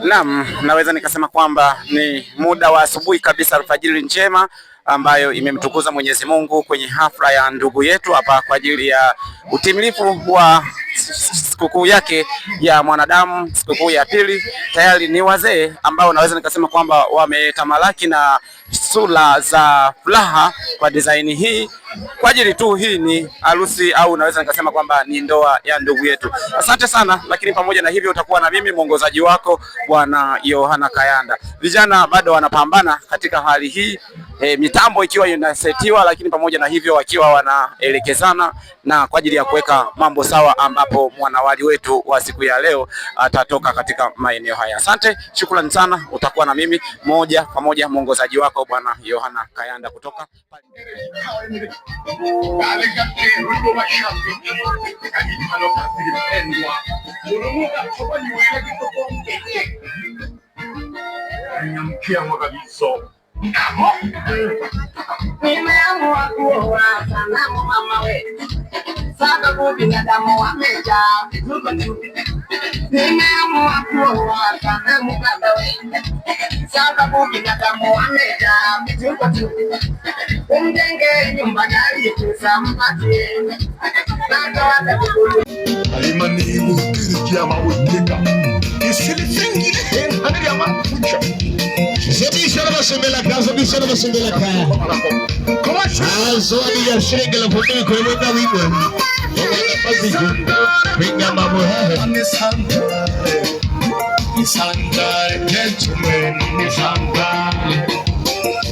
Naam, naweza nikasema kwamba ni muda wa asubuhi kabisa, alfajiri njema ambayo imemtukuza Mwenyezi Mungu kwenye hafla ya ndugu yetu hapa kwa ajili ya utimilifu wa sikukuu yake ya mwanadamu, sikukuu ya pili. Tayari ni wazee ambao naweza nikasema kwamba wametamalaki na sura za furaha kwa design hii, kwa ajili tu hii ni harusi au naweza nikasema kwamba ni ndoa ya ndugu yetu. Asante sana, lakini pamoja na hivyo utakuwa na mimi mwongozaji wako Bwana Yohana Kayanda. Vijana bado wanapambana katika hali hii, mitambo ikiwa inasetiwa, lakini pamoja na hivyo wakiwa wanaelekezana na kwa ajili ya kuweka mambo sawa, ambapo mwanawali wetu wa siku ya leo atatoka katika maeneo haya. Asante, shukrani sana. Utakuwa na mimi moja kwa moja mwongozaji wako Bwana Yohana Kayanda kutoka nimeamua kuoa sanamu mama wetu, sababu binadamu wamejaa vituko tu. Nimeamua kuoa sanamu baba wetu, sababu binadamu wamejaa vituko tu. Umjenge nyumba gari tusampatie, natoa kukulu alimani mukirikia maweteka isilisingi hadi ya mafucha Zebisha basembela kazo bisha basembela kaya. Azodi ya shilingi la kumi kwa mwaka wimbo. Wana paziju. Pinga mambo haya. Nisandale gentleman nisandale.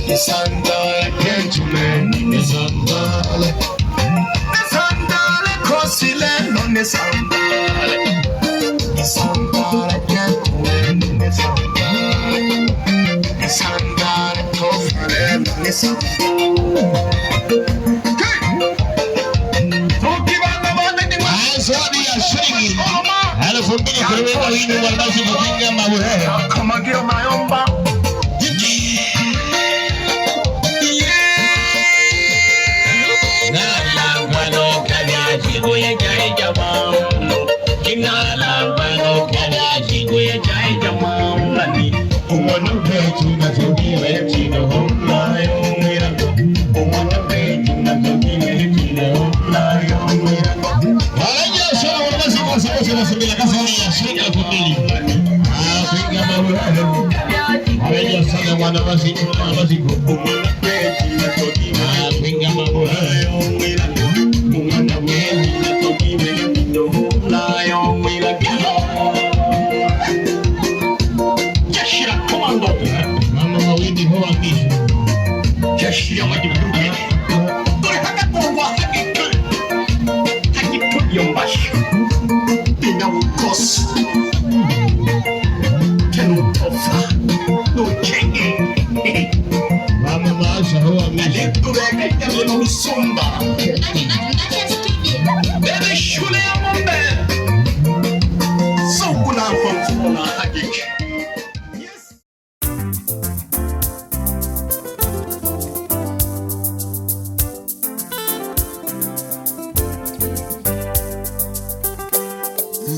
Nisandale gentleman nisandale. Nisandale kosile no nisandale. Nisandale gentleman nisandale. Nisandale kosile no nisandale. Azodi ya shilingi. Alafu mbili kwa mwaka wimbo wanazi kupinga mambo haya. Kama geo mayomba.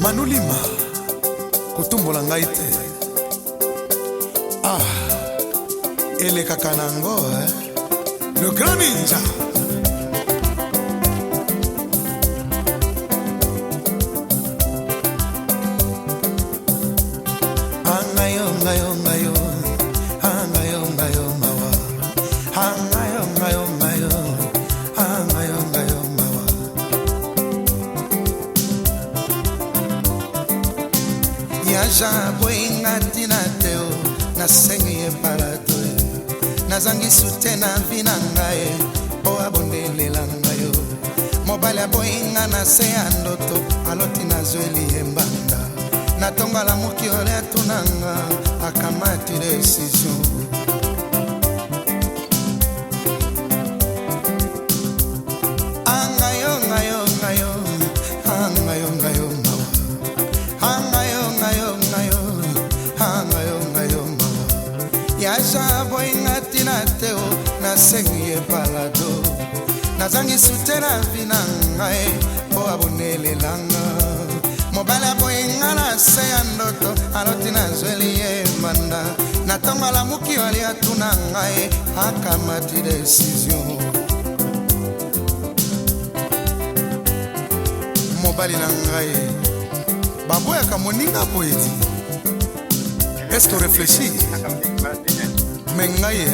Manulima kutumbola ngai te. Ele kakanango le grand ninja. Angayo ngayo ngayo, angayo ngayo mawa, angayo ngayo ngayo, angayo ngayo mawa. Yaja boinga tinateo na sengi epalato, nazangi sutena vinangae o abondelela ngayo. Mobile boinga na se andoto aloti nazweli embanda. Natonga la mukiole atunanga akamati decision. Angayo ngayo ngayo, angayo ngayo mawa, angayo ngayo ngayo, angayo ngayo mawa. Yaja boinga tinateo na sengi epalado, nazangi sutena vinanga ngai po abonele langa mobala boinga na se ya ndoto aloti na zweli ye manda na tonga la muki wali atuna ngai akamati decision mobali na ngai baboyaka moninga poeti. Est-ce que réfléchis? Mais ngai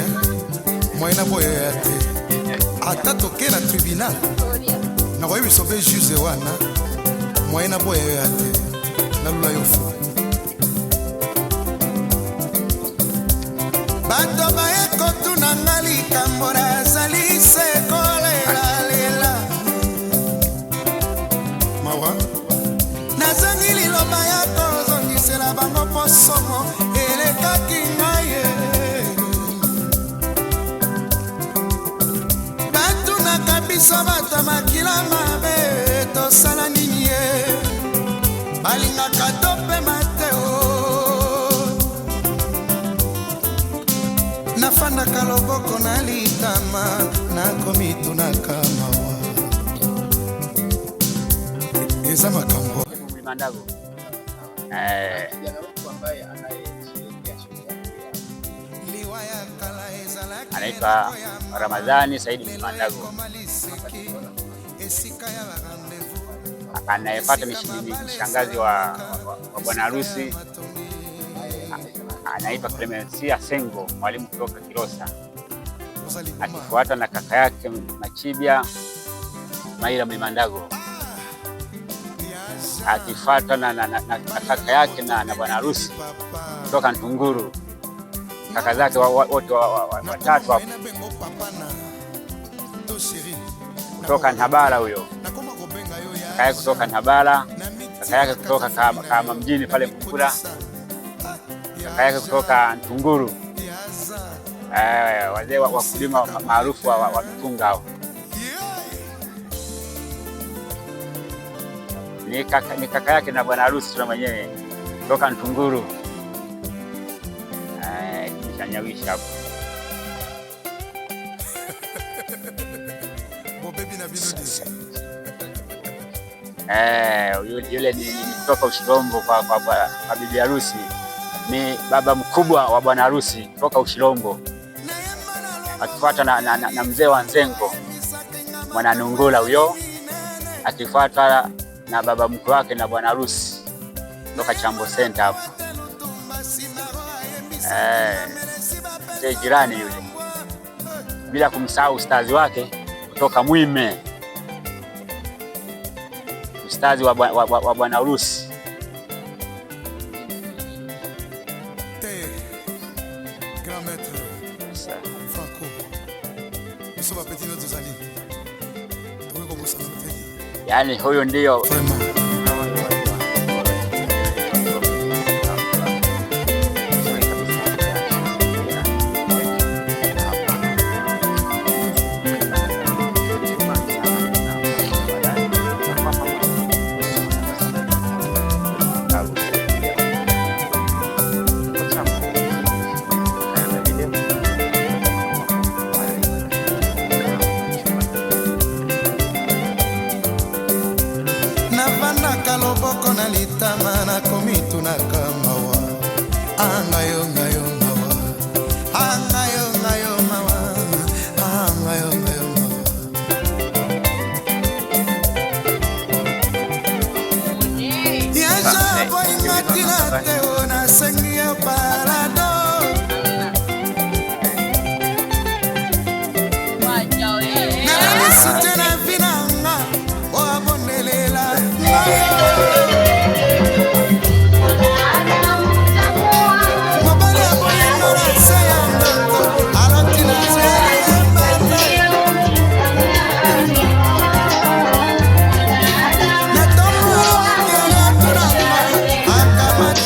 moyena boya te ata toke na tribunal na koyebi sobe juge wana moyena boya te nalula yo fo bato baye kotuna nga likambo nazali se kolelalela mawa nazangi liloba ya kozongisela bango posomo elekaki ngai batunaka biso bato makila mabe tosala nini ye balingaka tope mateo nafandaka loboko na litama nakomitunaka mawa eza makambo Mandago. Anaitwa Ramadhani Saidi Mandago. Anayefuata mshangazi wa bwana harusi anaitwa Clemencia Sengo, mwalimu kutoka Kilosa, akifuata na kaka yake Machibia Maira Mandago, akifuata na kaka yake na bwana harusi kutoka Ntunguru. Kaka zake wote watatu hapo kutoka Nhabara, huyo kaka yake kutoka Nhabara, kaka yake kutoka kama mjini pale Mkula, kaka yake kutoka Ntunguru. Wazee wakulima maarufu wa mpunga hao. Ni kaka yake na bwana harusi tuna mwenyewe kutoka Ntunguru. Nishanyawisha hapo. Yule ni kutoka Ushirombo kwa bibi harusi. Ni baba mkubwa wa bwana harusi kutoka Ushirombo, akifuata na mzee wa Nzengo mwana Nungula huyo, akifuata na baba mkwe wake na bwana harusi kutoka Chambo Center hapo. Mzee jirani yule, bila kumsahau ustazi wake kutoka Mwime, ustazi wa bwana harusi. Yani huyo ndio loboko na litama na komitu na kamawa angayo ngayo mawa angayo ngayo mawa angayo ngayo mawa ya jabo ingatina teo na sengia parado na sutena vinanga o abondelela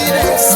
Yes.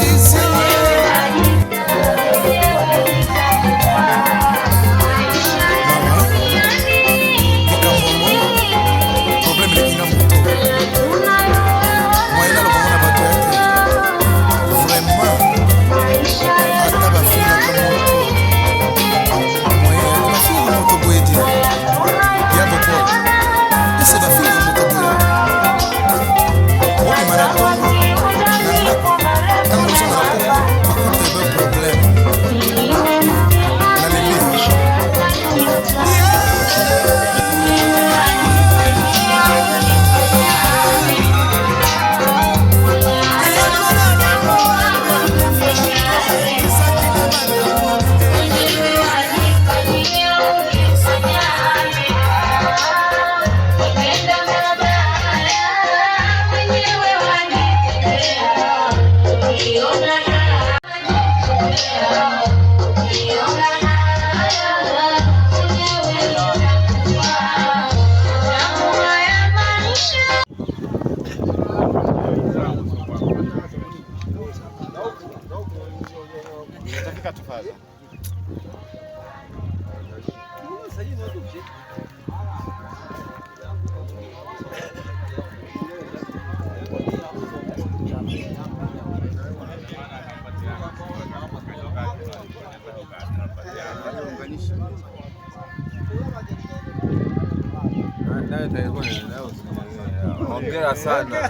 Hongera sana.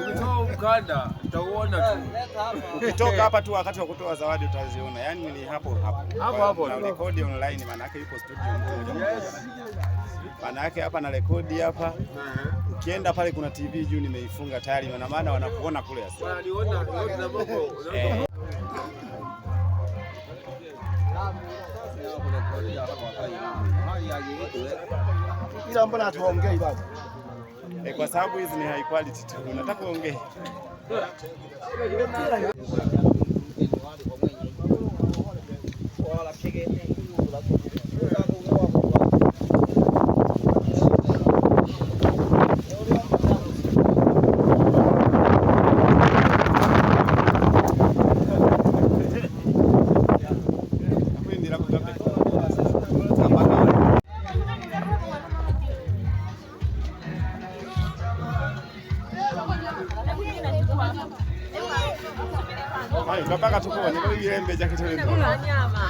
Ukitoa mkanda utaona tu. Ukitoka hapa tu wakati wa kutoa zawadi utaziona. Yaani ni hapo hapo. Na rekodi online maana yake yuko studio mtu mmoja. Maana yake hapa na rekodi hapa. Ukienda pale kuna TV juu nimeifunga tayari na maana wanakuona kule sasa. Wanaona yote na mambo. Ila mbona hatuongei baba? Kwa sababu hizi ni high quality tu. Unataka uongee. Hai, mpaka tukuone kwa hiyo ile mbeja kitu ile. Kuna nyama.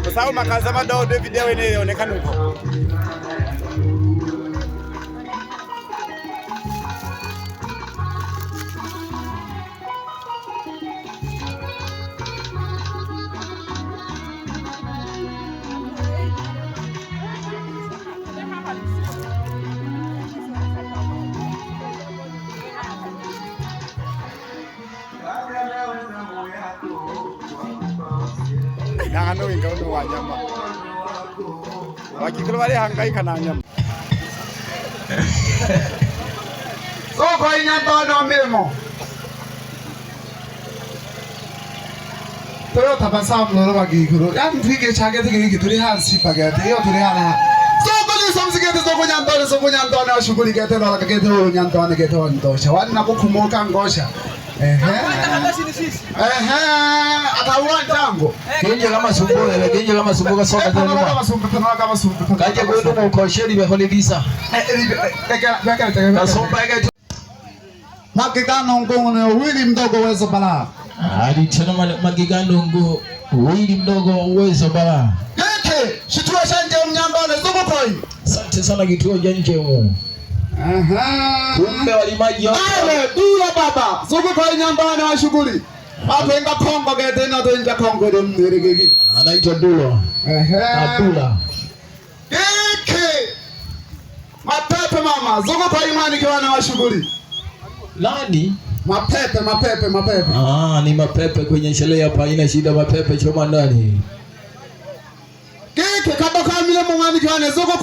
Kwa sababu makaza madogo video inaonekana huko. Nangano winga unu wa nyama. Wakikolo wale hangaika na nyama. Soko inyamba no memo. Toro tabasamu lolo wakikolo. Yani twige chage twige turi hansi pagate yo turi hala. Soko ni somsigete soko nyantone shughuli gete lola kagete nyantone gete ondosha. Wani nakukumoka ngosha. Ataua ntango. Kinje kama sumbule, kinje kama sumbuka soka tena. Kama sumbuka. Kaje kwenda mu kosheri behole visa. Kasomba yake. Magigano ngone wili mdogo uwezo bala. Ali tena magigano ngo wili mdogo uwezo bala. Keke, shituo shanje mnyambane zuko koi. Asante sana kituo janje mu. Kumbe walimaji wao. Ale dula baba, zuko koi nyambane wa shughuli. Apenga Kongo gete na toinja Kongo de mnerigigi. Anaitwa Dula. Dula. Keke. Mapepe mama, zuko koi imani kiwana wa shughuli. Nani? Mapepe. Ni mapepe kwenye sherehe hapa, haina shida. Mapepe choma ndani. Keke kaba kamile mwani kiwane zoko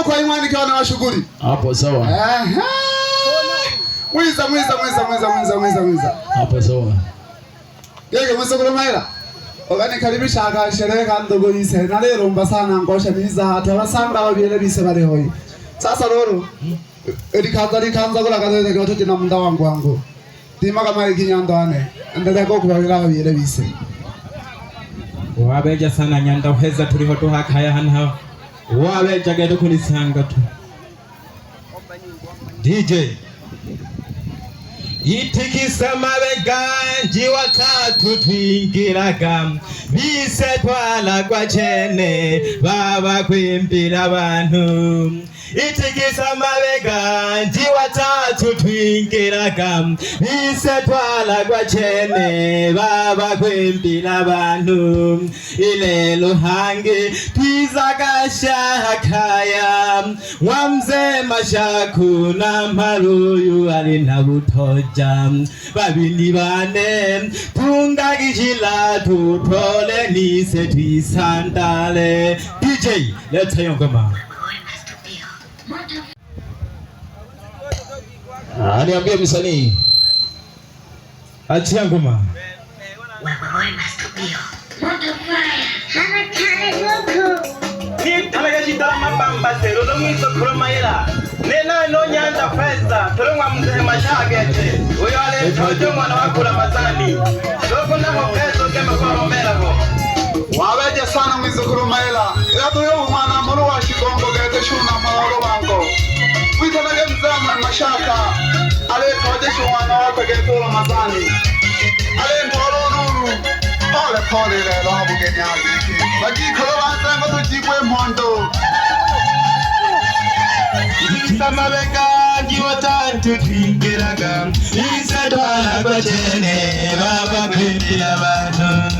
kwa imani kiwane wa shughuli. Hapo sawa. Mwiza. Hapo sawa. Keke mwiza kula maila. Ogani karibisha aka sherehe kandogo yise. Na lero mba sana ngosha niza hata basanga wabiyele bise bale hoi. Sasa loro. Kanza kula kazete kwa tuti na munda wangu. Tima kama ikinyandwane. Endelea kwa kubabila wabiyele bise. Wabeja sana nyanda uheza tuliho tuhakaya hana. Wabeja gedo kunisanga tu. DJ itikisa mabega njiwa tatu twingiraga bise twala kwa chene baba kwimbira abantu. Itikisa mabega njiwa tatu twingiraga bise twala kwa chene baba kwimbira abantu. Ilelo hange twizagasha hakaya wamze mashaku na maruyu ali na butoja babini bane tungagishila tutole nise twisandale. DJ let's hear ngoma. Niambie msanii. Achia ngoma. Nitalagashitala mabamba sero no mwiso kuromayela. Nena no nyanda pesa turumwa mzee mashagete. Uyo ale tojo mwana wakula mazani. Doko na mpezo kema kwa romela ho. Wabeja sana mwizo kurumaila. Yato yo mwana moro wa shikongo gete shuna moro wango. Wita na gemzama mashaka. Ale toje shwana wako gete Ramadhani. Ale ndoro nuru. Pole lelo habu kenyagi. Bagi kolowanza ngo tujibwe mondo. Itikisa mabega njiwa tatu twingiraga bise twala kwa chene baba kwimbira abantu.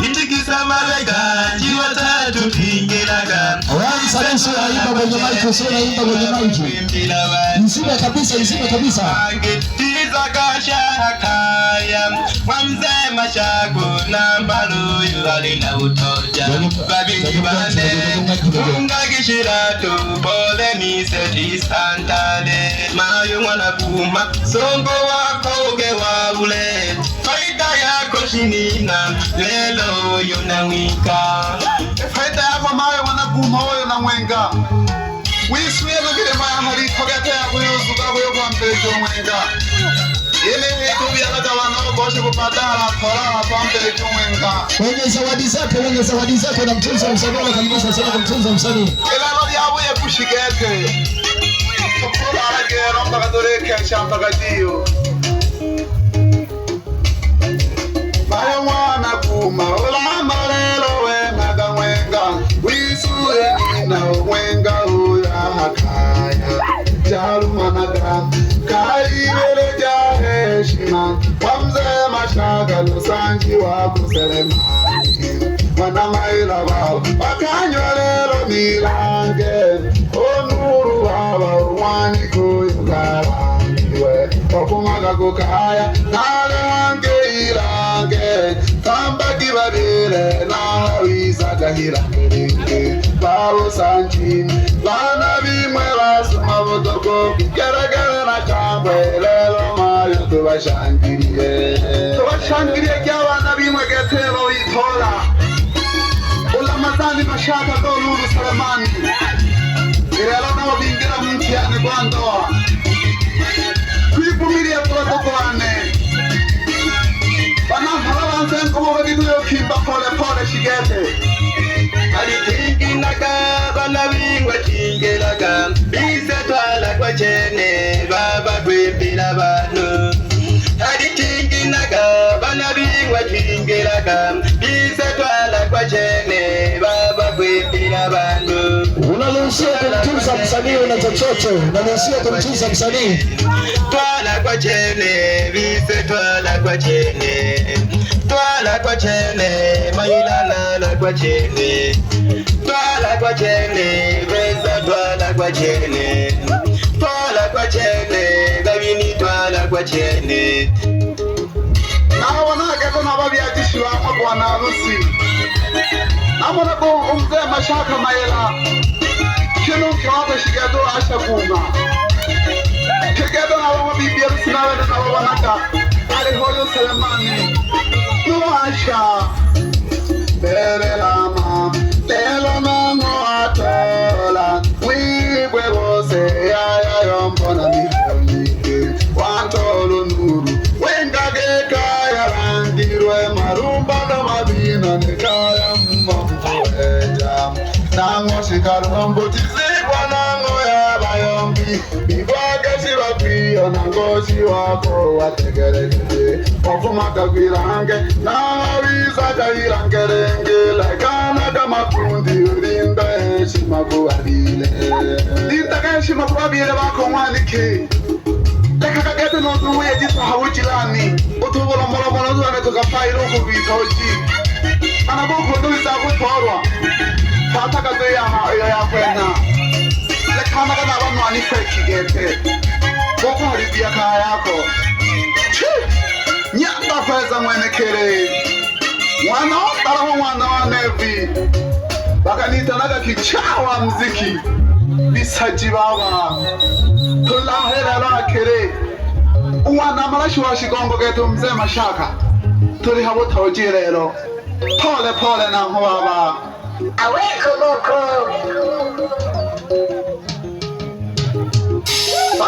Itikisa mabega njiwa tatu twingiraga Sasa imba kwenye mic, sio imba kwenye mic. Msibe kabisa. Tizagasha hakaya wamze mashaku na maruyu ali na utoja babini bane ungagishira tupole nise tisandale mayu mwana kuma songo wako uge wabule faida yako shinina lelo yunawika Faida yako mayo mwana kuma oyo na mwenga. Wiswe ngire maya hari kogete ya kuyuzuka kuyo kwa mpejo mwenga. Yele hetu bialaga wanao boshe kupadala kola kwa mpejo mwenga. Wenye zawadi zake na mtunza msanii kabisa sana kumtunza msanii. Elalo yabu ya kushigete. Kola agero mpaka doreke shamba kadiyo. Mayo mwana kuma ola malelo we naga mwenga. Wiswe na mwenga uya hakaya. Jalu managa kaibele jaheshima wamze mashaga lusanji wa kuselemani wana maila wao wakanyolelo milange onuru baba wani kuyugalangiwe wakumaga kukaya nale wange ilange tambaki babile na wizaga hilange babo sanjini lana bimwe basuma butoko geragere na chambwe lelo mayo tubashangiriye ky'abana bimwe getero bitola ulamazani mashaka doluru salamani irelo nabo bingira mtihani kwa ndoa kwivumilia protokole shigete alitinginaga bana bingwa tingelaga bise twala kwa chene baba kwepila bano alitinginaga bana bingwa tingelaga bise twala kwa chene baba kwepila bano. Unaruhusiwa kumtunza msanii una chochote, unaruhusiwa kumtunza msanii. Twala kwa chene bise twala kwa chene twala kwa chene mailala kwa chene twala kwa chene besa twala kwa chene twala kwa chene gabini twala kwa chene. Na wanawake kuna babi ajishwa kwa bwana harusi. Amona ko umzee Mashaka Mayela. Kino kwa shigedo ashakuma. Kigedo na wa bibi harusi na wenda na wanaka. Ali hoyo Selemani. Nuasha Bere lama Telo nango atola Wibwe wose ya yompona mifoni Wantolo nuru Wengage kaya randirwe Marumba na madina Nekaya mwafueja Nango shikaru Tizikwa nango ya bayombi Bibwage shiwapia Nango shiwako wategeregede Ofuma kagirange Nawiza kairangerenge Lekana kama kundi Urinda heshima kuwabile Linda heshima kuwabile wako mwanike Leka kagete nozuwe jisa hawujilani Utubula mora mora zuwane tukafairu kubita hoji Anabuku nduisa kutorwa Fataka tuya ya kwena Lekana kana wanu anife kigete Boko haribia kaya yako Nyamba feza mwenekere Mwana taraho mwana wa nevi Bakanitanaga kichawa mziki Bisaji baba Tulahera lakere Uwana marashi wa shigongo getu mzee Mashaka Tuli habo taujirero Pole pole na huwaba Aweko moko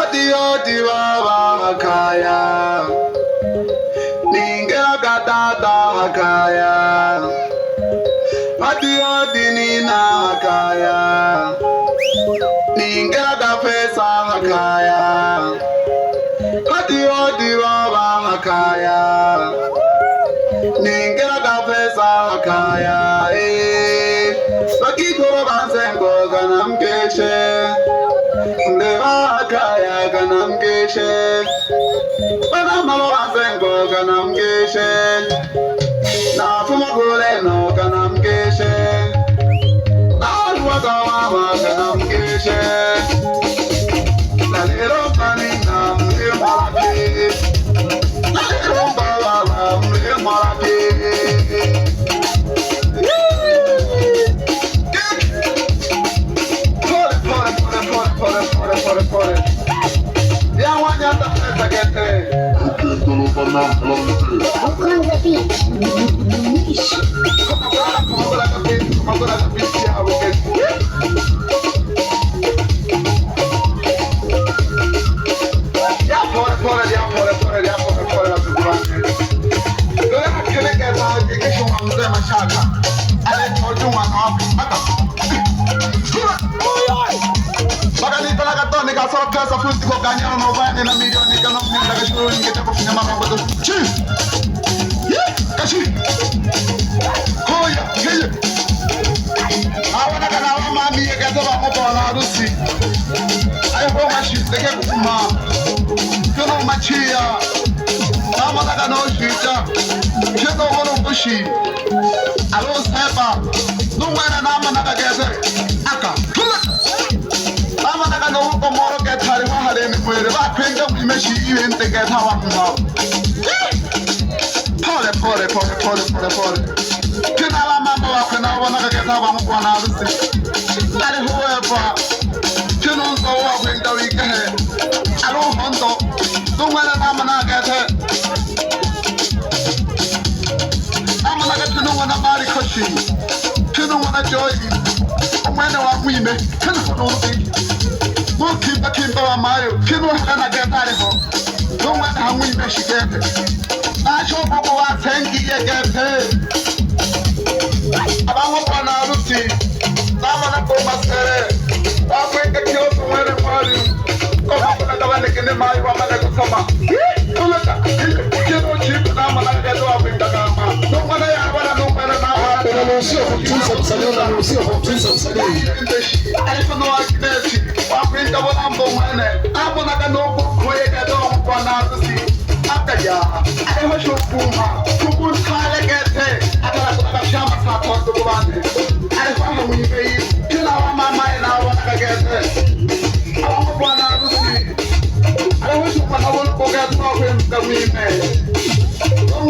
Adio diwa kaya Ninga gadada kaya Adio dinina kaya Ninga gafesa kaya Adio diwa kaya Ninga gafesa kaya Bakikoro bansengo ganamgeshe Ndeva kaya ganamgeshe Banamalo bansengo ganamgeshe Nafumagule no ganamgeshe Nalwagawa ganamgeshe Nalero kanina mlimarapi Nalero mbala mlimarapi Pole. Ya wanyata pesa gete. Kumagula kapisi ya wuketi. Ya pole na sukurange. Doya kele keta ikishu mzee Mashaka. Ale tojuma na wapi. Aka. Bakanita la katoni kasoro pesa futi kwa kanyano na ubani na milioni kano mnenda kashuru ngete kufanya mambo to. Chi. Kashi. Koya, kile. Awana kana wa mami yekaza ba moto na harusi. Ayo kwa mashi teke kufuma. Kono machia. Mama taka no shita. Cheko wono bushi. Alo sepa. Nungwana nama nakageze. Aka. Mama taka no huko moro ketari wa hale ni kwere. Ba kwenga mwimeshi iwe nte keta wa kumao. Pole. Kina la mambo wako na wana kaketa wa mkwa na harusi. Nari huwepa. Kino nso wa kwenga wike he. Alo hondo. Nungwana nama nakete. Nama nakete nungwana mari koshi. Kino wana joy. Umwene wa mwime. Kino wana uti. Kimba wa mayo. Kino wana ketari ho. Nungwana hamwime shigete. Nacho boko wa tengi ye gete. Kile mai wa mana kusoma. Ulaka kile chip na mana geto apinda kama. No mana ya bana no mana na. Unaruhusiwa kumtunza msanii, unaruhusiwa kumtunza msanii. Alipono akidesi, apinda wala mbomane. Hapo na kanopo kwa geto kwa nazi. Akaja, alihashukuma. Kukutale gete. Atala kwa shamba sa kwa kubande. Alifahamu mwenyewe. Kila wa mama na wana gete. Hapo kwa nazi. Alihashukuma na wala kwa geto kwa mwime.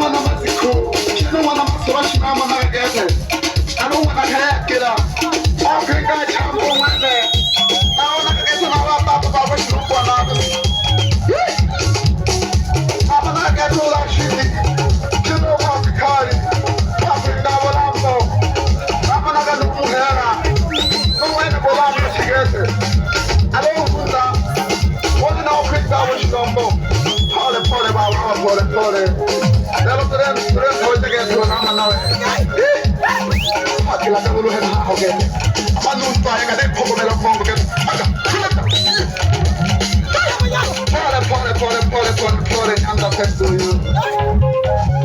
Wana maziko. Kila wana maswashi na mama gete. I don't want to get up. I'll pick that jump on my neck. I want to get to my papa about what you want to do. I'm not going to like shit. You know what the car is. I'll pick that one up though. I'm not going to move here. No way to go out with together. I don't do that. What did I pick that what you don't know? Party, about party. That'll put them together and I'm not. Kila dulu hena hoge amanu pae ngade pogo melo pogo ke pore anda pesu yu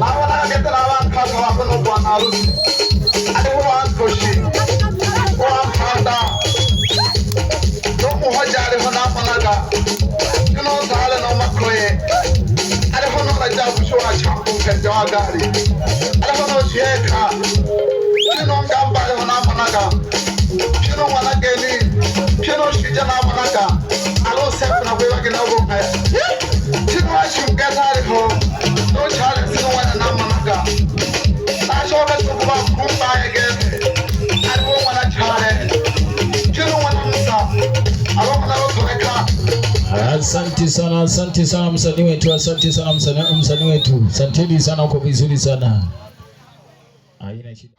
lawa ngete lawa khasa wa no bwana ru ade wa koshi wa handa no mo hajare hona panaga kino dale no makroye ade hono la jabu shora champu ke jawagari ade hono sheka Kino ngamba hona manaka. Kino wana geni. Kino shija na manaka. Alo sefu na wewa kina ugo pe. Kino ashu gata ho. No chale kino wana na manaka. Na shoga tukuba kumba again. Alo wana chale. Kino wana musa. Alo wana rotoreka. Asante sana msanii wetu, asante sana msanii wetu. Asanteni sana, uko vizuri sana. Haina shida.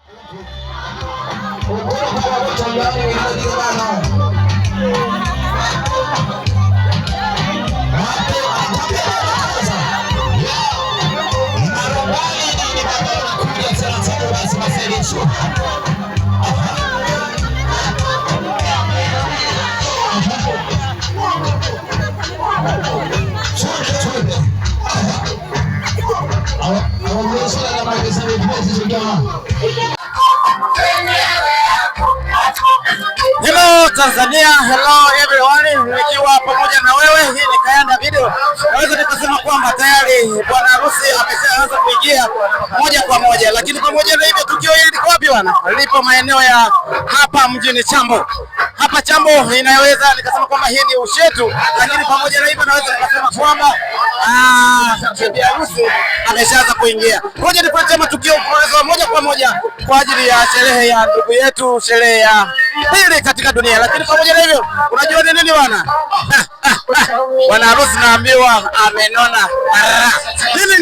Hello Tanzania, hello everyone, nikiwa pamoja na wewe. Hii ni Kayanda Video. Naweza nikasema kwamba tayari bwana harusi ameshaanza kuingia moja kwa moja, lakini pamoja na hivyo tukio hili liko wapi bwana? Lipo maeneo ya hapa mjini Chambo. Hapa Chambo inaweza nikasema kwamba hii ni Ushetu, lakini pamoja na hivyo naweza nikasema kwamba bibi harusi ameshaanza kuingia. Ngoja nikuletee matukio moja kwa moja kwa ajili ya sherehe ya ndugu yetu, sherehe ya pili katika dunia. Lakini pamoja na hivyo, unajua ni nini bwana? Bwana harusi naambiwa amenona. Nini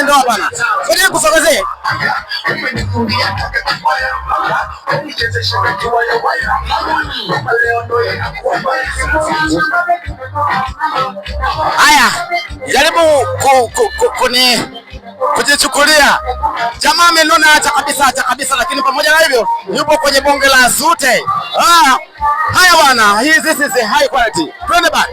ndoa bwana? Ngoja nikusogezee. Haya, jaribu kujichukulia. Jamaa amenona acha kabisa, lakini pamoja na hivyo yupo kwenye bonge la sute. Haya bwana, this is a high quality. Twende back.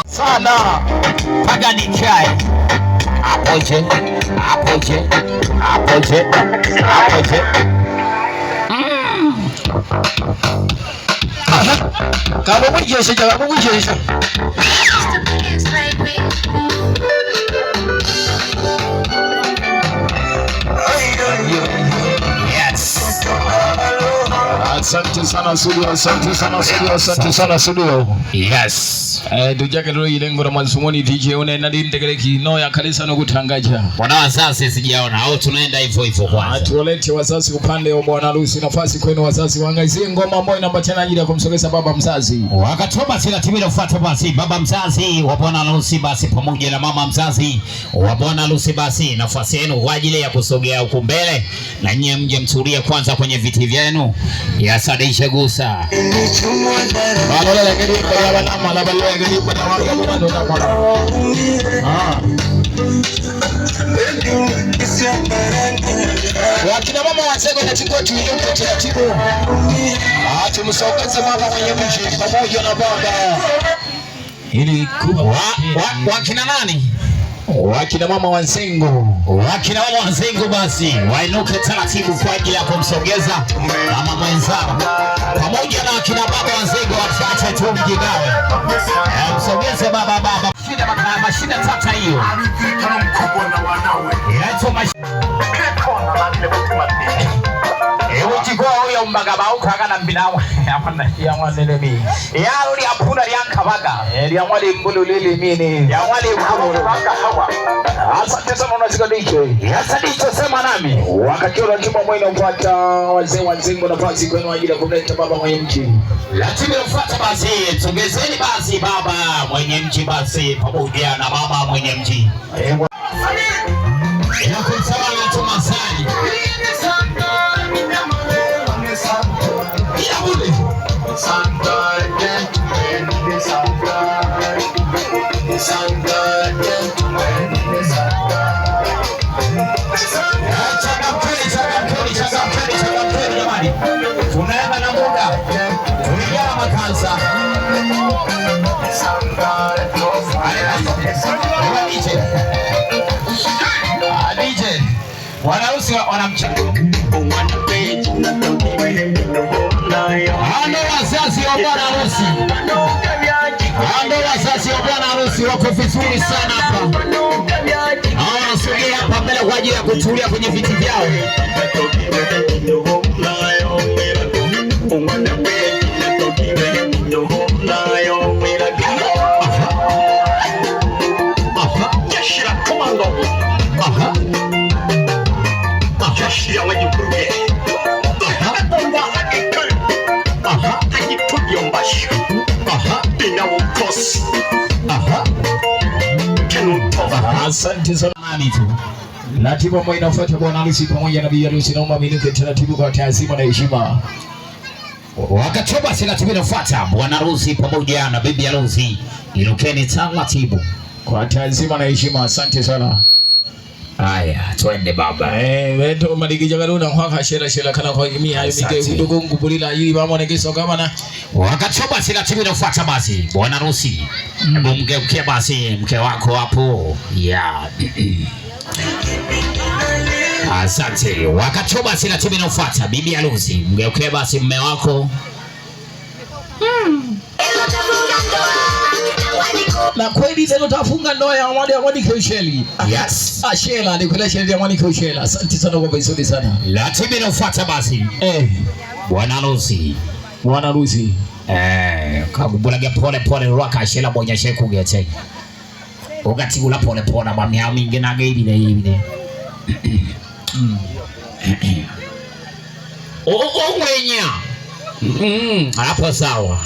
Sana mpaka nichae apoje. Kamu mwijesha. Asante sana studio. Yes. Tujake lolo ilengo la mwanzumoni DJ one na ndekele kino ya kanisa no kutangaja. Bwana wazazi sijaona au tunaenda hivyo kwanza. Tuolete wazazi upande wa bwana harusi, nafasi kwenu wazazi waangaizie ngoma ambayo inapatikana ajili ya kumsogeza baba mzazi. Wakatoba sila timilo fuata basi baba mzazi wa bwana harusi basi pamoja na mama mzazi wa bwana harusi basi nafasi yenu kwa ajili ya kusogea huko mbele na nyie mje mtulie kwanza kwenye viti vyenu. Ya sadisha gusa. Wakina mama wasego na chikoti yuko taratibu. Tumsogeze mama mwenye mji pamoja na baba. Ili kuwa wakina nani? Wakina mama wa Nzengo. Wakina mama wa Nzengo basi wainuke taratibu kwa ajili ya kumsogeza mama mwenzao. Pamoja na wakina baba wa Nzengo wachache tu mjigawe. Msogeze baba. Mashida tata hiyo. Mkubwa na wanawe. Yaito Chiko huyo mbaga bauka kana mbinawa ya mwanene mi ya uli apuna lyankabaga ya mwali mbulu lili mini ya mwali mbulu baka hawa asante sana unazika dicho sema nami Wakati wa timu ambayo inafuata wazee wa Nzengo nafasi kwenu ajili ya kumleta baba mwenye mji. Timu inafuata basi tugezeni basi baba mwenye mji basi pamoja na mama mwenye mji inakumsama na tumasani tunaenda na muda tulijaa makansa DJ wanarusi wanamcheka hando wazazi wa bwana harusi wako vizuri sana hapa wanasogea hapa mbele kwa ajili ya kutulia kwenye viti vyao. Asante sana nani tu. Na timu ambayo inafuata bwana harusi pamoja na bibi harusi naomba minuke taratibu kwa taazima na heshima. Wakatoba sila timu inafuata bwana harusi pamoja na bibi harusi inukeni taratibu kwa taazima na heshima. Asante sana. Haya twende baba. Wewe madigija galuna kwa shera kana kwa mimi hayo mike udogo ngubulila ili mama negeso kama na wakatoba sila timu inafuata basi bwana harusi mgeukie basi mke wako hapo ya asante. Wakatoba sila timu inafuata bibi harusi mgeukie basi mume wako na kweli tena tafunga ndoa ya Mwani Keusheli. Yes. Ashela ni kule sheria ya Mwani Keusheli. Asante sana kwa vizuri sana. La timu inafuata basi. Bwana harusi. Kabulaga pole rwaka ashela bonya sheku gete. Ugati gula pole mami ya mingi na gaibile. Ongwenya. Hapo sawa.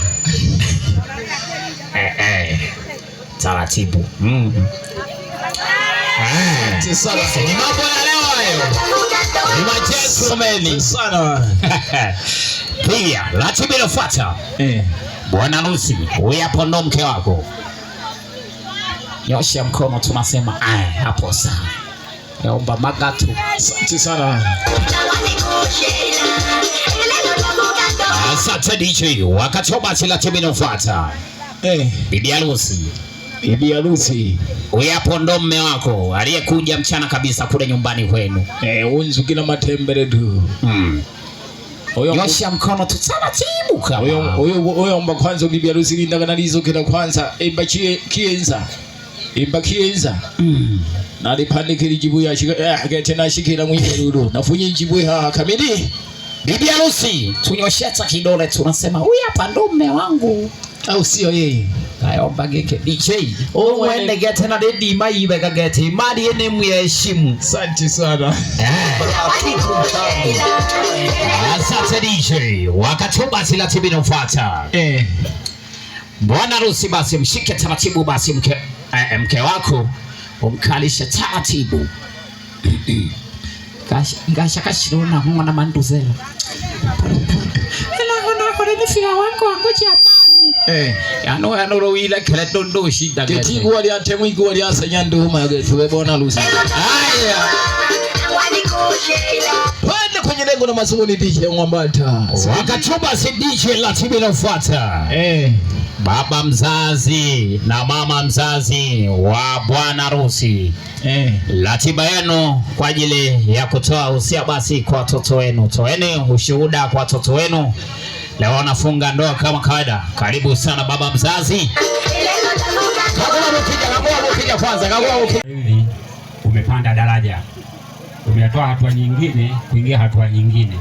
Taratibu. Sana. Ni mambo ya leo hayo. Ni majengo sana. Pia, ratiba inafuata. Bwana harusi, wewe hapo ndo mke wako. Nyosha mkono tunasema hapo sawa. Naomba magatu. Asante sana. Asante DJ, wakatoba sila timu inafuata. Bibi harusi. Wewe hapo ndo mume wako aliyekuja mchana kabisa kule nyumbani kwenu. Unzukila matembele tu. Nyosha mkono tutaratibu kama. Oyo mba kwanza bibi harusi linda kanalizo kila kwanza imba kienza. Na lipandikira jibu ya tena shikira mwijeruru. Nafunye jibu ya kamili. Bibi harusi tunyosheta kidole tunasema huyu hapa ndo mume wangu. Au sio yeye? Kayomba geke DJ. Uende gete na dedi mai bega gete. Mali ene mheshimu. Asante sana. Asante DJ. Wakati basi la tibi inafuata. Bwana harusi basi mshike taratibu basi mke wako umkalisha taratibu. Ngasha kashirona mwana manduzela. Ela hona kore nifia wako ngoja. Ano roila kala dondo shida gete. Ketigu wali atemu igu wali asanya nduma gete we bwana harusi. Haya. Twende kwenye lengo na masumuni DJ Mwambata. Wakatuba si DJ la tibi inafuata. Baba mzazi na mama mzazi wa bwana harusi. Ratiba yenu kwa ajili ya kutoa usia basi kwa watoto wenu. Toeni ushuhuda kwa watoto wenu. Leo wanafunga ndoa kama kawaida. Karibu sana baba mzazi. Umepanda daraja. Umetoa hatua nyingine kuingia hatua nyingine.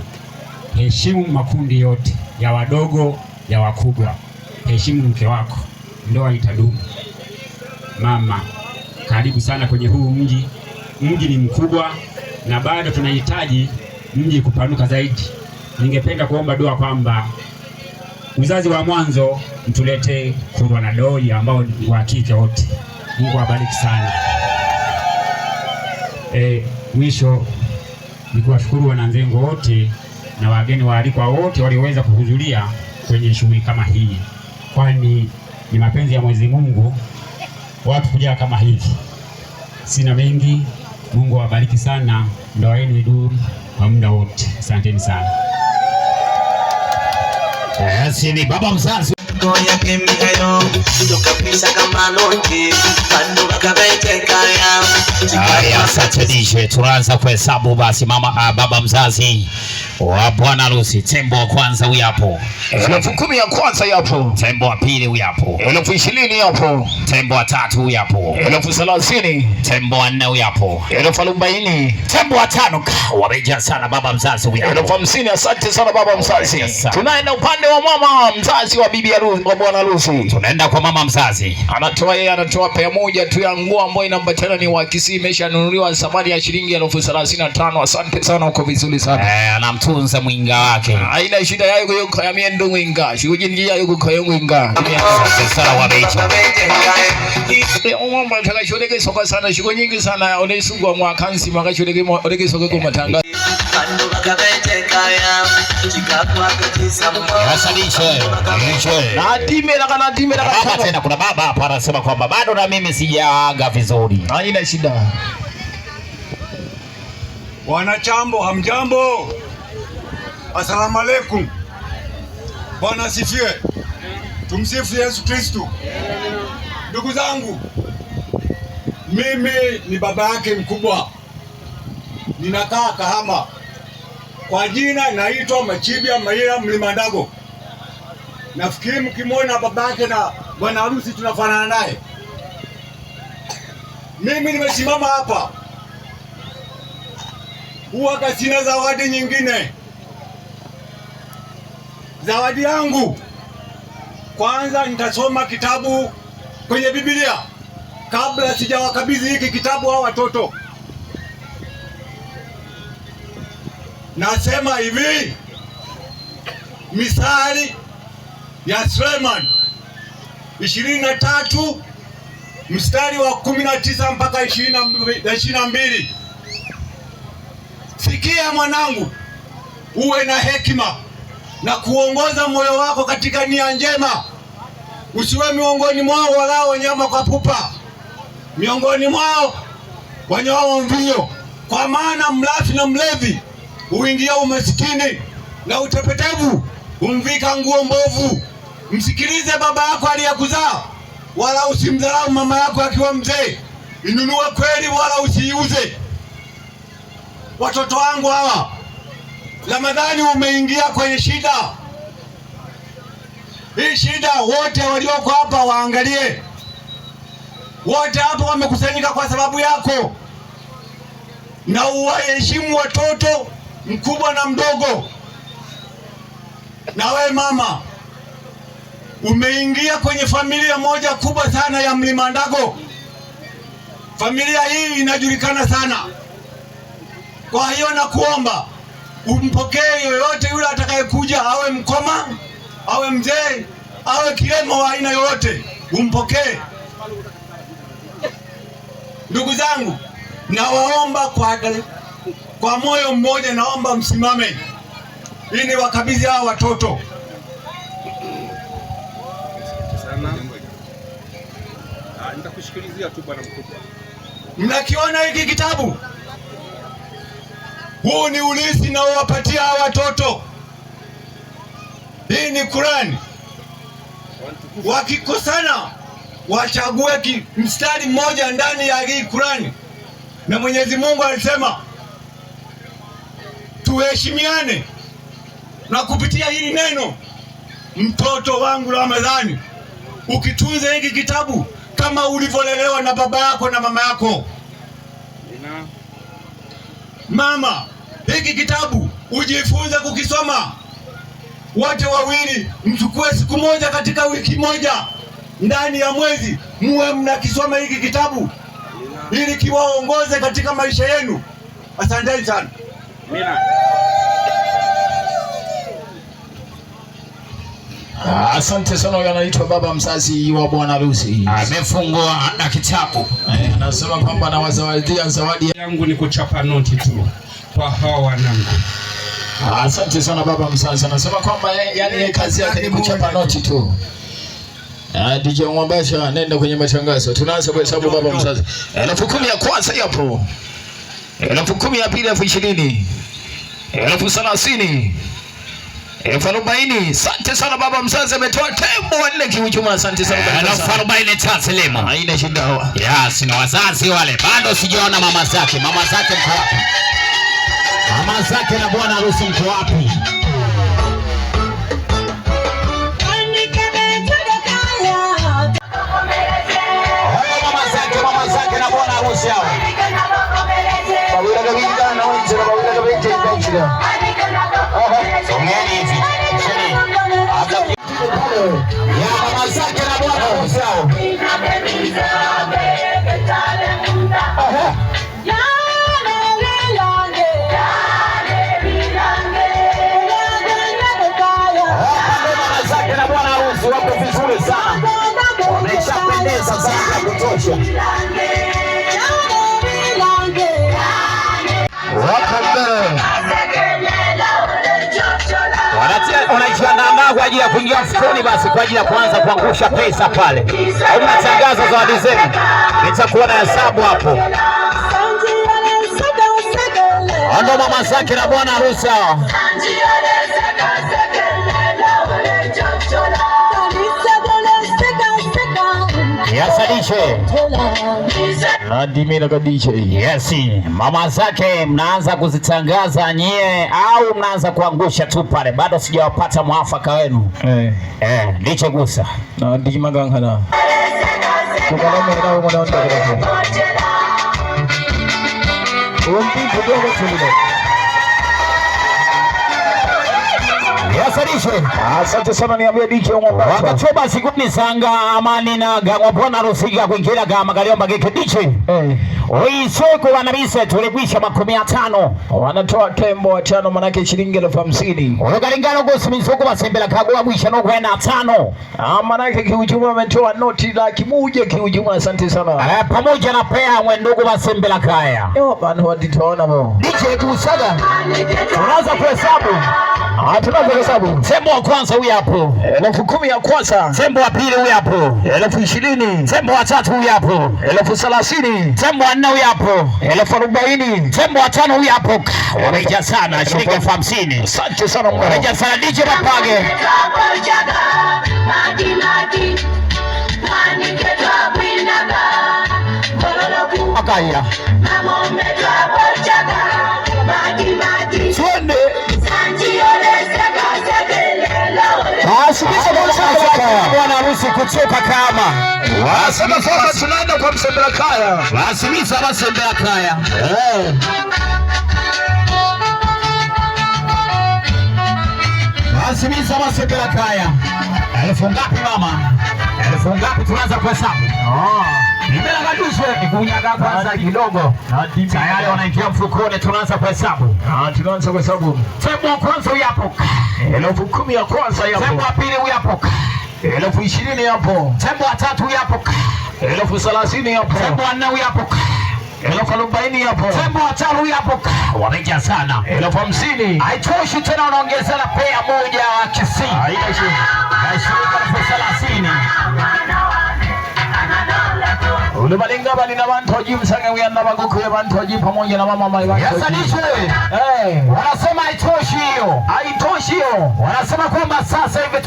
Heshimu makundi yote ya wadogo ya wakubwa. Heshimu mke wako, ndoa itadumu. Mama, karibu sana kwenye huu mji. Mji ni mkubwa na bado tunahitaji mji kupanuka zaidi. Ningependa kuomba dua kwamba uzazi wa mwanzo mtulete Kurwa na Doi ambao ni wa kike wote. Mungu awabariki sana. Mwisho ni kuwashukuru wananzengo wote na wageni waalikwa wote walioweza kuhudhuria kwenye shughuli kama hii. Kwani ni mapenzi ya Mwenyezi Mungu watu kujaa kama hivi. Sina mengi. Mungu awabariki sana. Ndoa yenu idumu kwa muda wote. Asanteni sana. Si ni baba mzazi. Goya kemihayo tukapisa kama lonti pando bakabete kaya. Haya, asante DJ. Tunaanza kuhesabu basi baba mzazi wa bwana harusi. Tembo wa kwanza huyu hapo. 10,000 ya kwanza yapo. Tembo wa pili huyu hapo. 20,000 yapo. Tembo wa tatu huyu hapo. 30,000. Tembo wa nne huyu hapo. 40,000. Tembo wa tano. Wamejaa sana baba mzazi huyu hapo. 50,000. Asante sana baba mzazi. Tunaenda upande wa mama mzazi wa bibi harusi wa bwana harusi. Tunaenda kwa mama mzazi. Anatoa pea moja tu ya nguo ambayo inambatana ni wakisi, imeshanunuliwa thamani ya shilingi 35,000. Asante sana, uko vizuri sana. Anamtunza mwinga wake. Haina shida yako yuko ya miendo mwinga. Shugujingia yuko kwa mwinga. Asante sana wabecha. Mama takashoreke soka sana, shugo nyingi sana onesugwa mwakansi makashoreke soka kwa matanga. Pando bakabete kaya. Chikakwa katisa mwa. Baba tena kuna baba hapa anasema kwamba bado na mimi sijaaga vizuri. Haina shida. Wanachambo hamjambo. Asalamu alaykum. Bwana asifiwe. Tumsifu Yesu Kristo. Ndugu zangu, mimi ni baba yake mkubwa. Ninakaa Kahama. Kwa jina naitwa Machibia Maira Mlimandago. Nafikiri mkimwona babake na bwana harusi tunafanana naye. Mimi nimesimama hapa. Huwa sina zawadi nyingine. Zawadi yangu kwanza nitasoma kitabu kwenye Biblia kabla sijawakabidhi hiki kitabu hao watoto. Nasema hivi, Misali ya Suleiman 23 mstari wa 19 mpaka 22. Sikia mwanangu, uwe na hekima na kuongoza moyo wako katika nia njema. Usiwe miongoni mwao walao wanyama kwa pupa, miongoni mwao wanyao mvinyo, kwa maana mlafi na mlevi huingia umasikini, na utepetevu humvika nguo mbovu. Msikilize baba yako aliyekuzaa, wala usimdharau mama yako akiwa mzee. Inunue kweli wala usiiuze. Watoto wangu hawa, Ramadhani umeingia kwenye shida. Hii shida wote walioko hapa waangalie. Wote hapa wamekusanyika kwa sababu yako. Na uwaheshimu watoto, mkubwa na mdogo. Na we mama, umeingia kwenye familia moja kubwa sana ya Mlima Ndago. Familia hii inajulikana sana. Kwa hiyo nakuomba umpokee yoyote yule atakayekuja, awe mkoma, awe mzee, awe kilema wa aina yoyote, umpokee. Ndugu zangu, nawaomba kwa moyo mmoja, naomba msimame ili wakabidhi hao watoto. Nitakushikilizia tu bwana mkubwa. Mnakiona hiki kitabu? Huu ni urithi na uwapatia hawa watoto. Hii ni Qur'ani. Wakikosana wachague mstari mmoja ndani ya hii Qur'ani. Na Mwenyezi Mungu alisema tuheshimiane, na kupitia hili neno, mtoto wangu Ramadhani, ukitunza hiki kitabu kama ulivyolelewa na baba yako na mama yako. Mama, hiki kitabu ujifunze kukisoma. Wote wawili mchukue siku moja katika wiki moja, ndani ya mwezi muwe mnakisoma hiki kitabu ili kiwaongoze katika maisha yenu. Asanteni sana. Asante sana. Huyo anaitwa baba mzazi wa bwana harusi, amefungwa na kitabu. Anasema kwamba anawazawadia zawadi yangu ni kuchapa noti tu kwa hawa wanangu. Asante sana baba mzazi. Anasema kwamba yani kazi yake ni kuchapa noti tu. DJ Mwambasha, nenda kwenye matangazo. Tunaanza kwa hesabu baba mzazi. 10,000 ya kwanza hapo. 10,000 ya pili, 20,000. 30,000. 40,000. Asante sana baba mzazi, ametoa tembo 4 kiujumla. Asante sana baba mzazi. 40 taslimu. Haina shida hawa. Yes, na wazazi wale. Bado sijaona mama zake. Mama zake mko wapi? Mama zake na bwana harusi mko wapi? Mama zake na bwana harusi hao. Bawila kabisa na wanzira, bawila kabisa kabisa. Songeni hivi. Ya mama zake na bwana harusi hao. Mama zake na bwana harusi wapo vizuri sana. Wameshapendeza sana ya kutosha. Wanajiandaa kwa ajili ya kuingia mfukoni, basi kwa ajili ya kuanza kuangusha pesa pale. Au mnatangaza zawadi zenu, nitakuwa na hesabu hapo. Ndo mama zake na bwana harusi hao. Yasadishe Nadimira kadishe. Yes, mama zake mnaanza kuzitangaza nyie au mnaanza kuangusha tu pale? Bado sijawapata mwafaka wenu. Ndiche gusa na ndimagangana tukalome nao mnaona kwa umpi kidogo tulile. Yasadishe. Asante sana, niambie DJ Mwambasha. Wakachoba sikuni sanga amani na gamo bona rusiga kuingira gama galiomba geke DJ. Oi soko wanabise tulikwisha 500. Wanatoa tembo 5 manake shilingi 50,000. Unagalingana gosi misoko basembela kagua mwisha no kwenda 5. Manake kiujumla wametoa noti 100,000 kiujumla. Asante sana. Pamoja na pea mwendogo basembela kaya. Bana waditoona bo. DJ kusaga. Tunaanza kuhesabu. Tunaanza kuhesabu. Tembo wa kwanza huyu hapo. 10,000 ya kwanza. Tembo wa pili huyu hapo. 20,000. Tembo wa tatu huyu hapo. 30,000. Tembo wa nne huyu hapo. 40,000. Tembo wa tano huyu hapo. Wameja sana shilingi 50,000. Asante sana mwana. Wameja sana DJ Mapage. Akaya. Twende. Bwana harusi kutoka kama. Wasema sasa tunaenda kwa msembela kaya. Wasimisa msembela kaya. Wasimisa msembela kaya. Elfu ngapi mama? Elfu ngapi tunaanza kuhesabu? Nimela kaduswe nikunyaga kwanza kidogo. Tayari wanaingia mfukoni tunaanza kuhesabu. Tunaanza kuhesabu. Tembo wa kwanza yapo. 10,000 ya kwanza yapo. Tembo wa pili yapo. 20,000 yapo. Tembo wa tatu yapo. 30,000 yapo. Tembo wa nne yapo. 40,000 yapo. Tembo wa tano yapo. Wamejaa sana. 50,000. Haitoshi tena, wanaongeza na pea moja kisi. Haitoshi. 30,000. Ulubalinga bali na bantoji msange uyana baguku ya bantoji pamoja na mama mai bantoji. Yasadishwe. Wanasema haitoshi hiyo. Haitoshi hiyo. Wanasema kwamba sasa hivi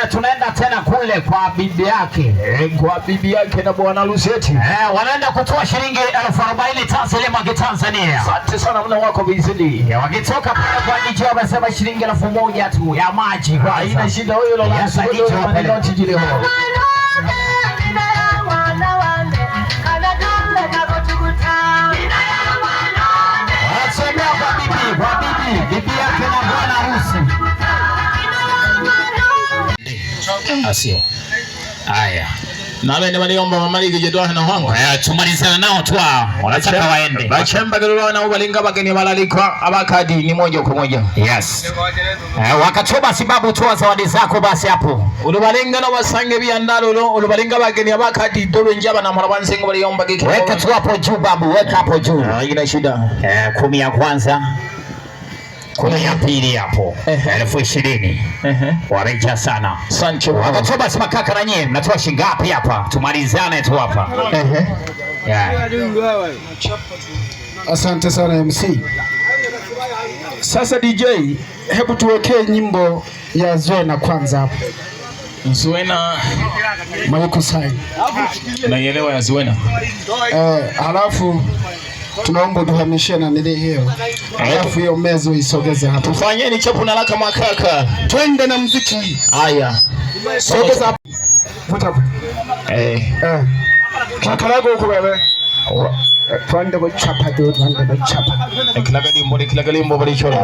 tunaenda tena kule kwa bibi yake. Kwa bibi yake na bwana harusi eti. Wanaenda kutoa shilingi 40,000 Tanzania ya Tanzania. Asante sana mna wako bizidi. Wakitoka pale kwa DJ wamesema shilingi 1,000 tu ya maji. Haina shida huyo lo la Yasadishwe maneno tijile ho. Wanasema kwa bibi yake na bwana harusi. Asio. Haya. Na wale waliomba mamaliki jedwa na wangu. Tumalizana nao tu hao. Wanataka waende. Bachemba gero na ubalinga bageni malalikwa abakadi ni moja kwa moja. Yes. Wakatoba sababu toa zawadi zako basi hapo. Ulubalinga na wasange biandalo ulubalinga bageni abakadi dobe njaba na marabansengo waliomba geki. Weka tu hapo juu babu, weka hapo juu. Haina shida. 10 ya kwanza. 10 ya pili hapo. 20,000. Wareja sana. Sancho. Wakatoba sima kaka na nyie, mnatoa shingapi hapa? Tumalizane tu hapa. Asante sana MC. Sasa DJ, hebu tuwekee nyimbo ya Zuena kwanza hapo. Zuena Mayuko Sai. Naielewa ya Zuena. Halafu tunaomba tuhamishie na nile hiyo. Halafu hiyo mezo isogeze hapo. Tufanyeni chapu na laka makaka. Twende na muziki. Haya. Sogeza hapo. Vuta hapo. Kakalago huko bebe. Twende kwa chapa tu, twende kwa chapa. Kila galimbo bali chora.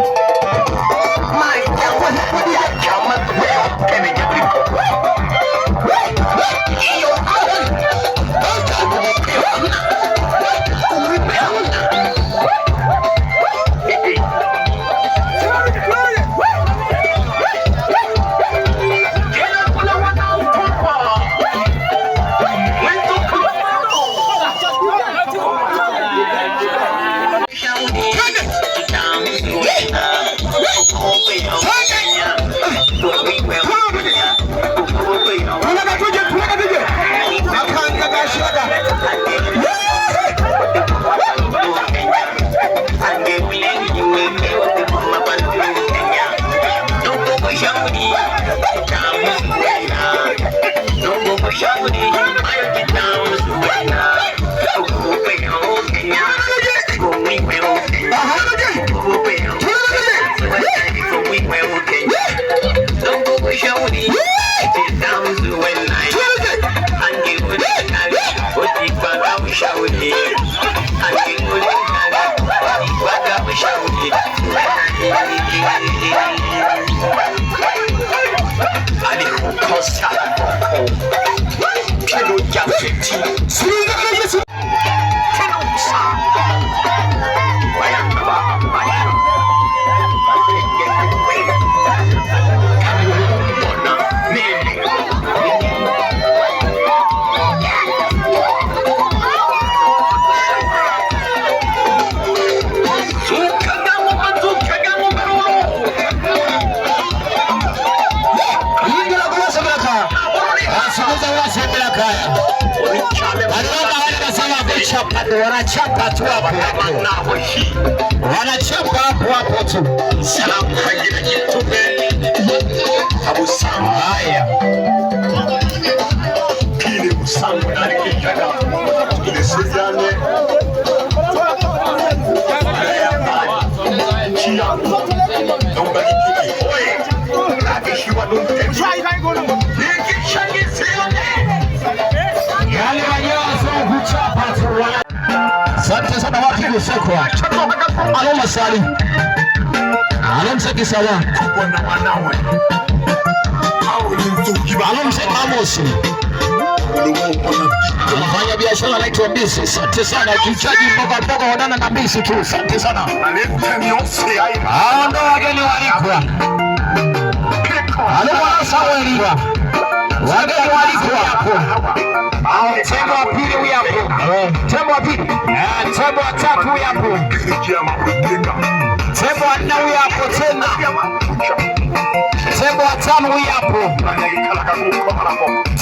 Wanachapa tu hapo. Wanachapa hapo hapo tu. Salamu hangina jitume. Abu Sam. Haya. Kile usangu na kijaga. Kile sijane. Chia. Naomba kiki. Oye. Nakishiwa nunte. Nikishangi sione. Yale wanyozo kuchapa tu. Asante sana watu kusokwa. Alo masali. Alo msaki sawa. Kwa na wanawe. Alomsema Amosi. Anafanya biashara anaitwa Mbisi. Asante sana. Kichaji mboga wanana na Mbisi tu. Asante sana. Ndo wageni walikwa. Alomwana Saweli. Wageni walikwa hapo. Tembo wa pili huyu hapo. Tembo wa pili. Tembo wa tatu huyu hapo. Tembo wa nne huyu hapo tena. Tembo wa tano huyu hapo.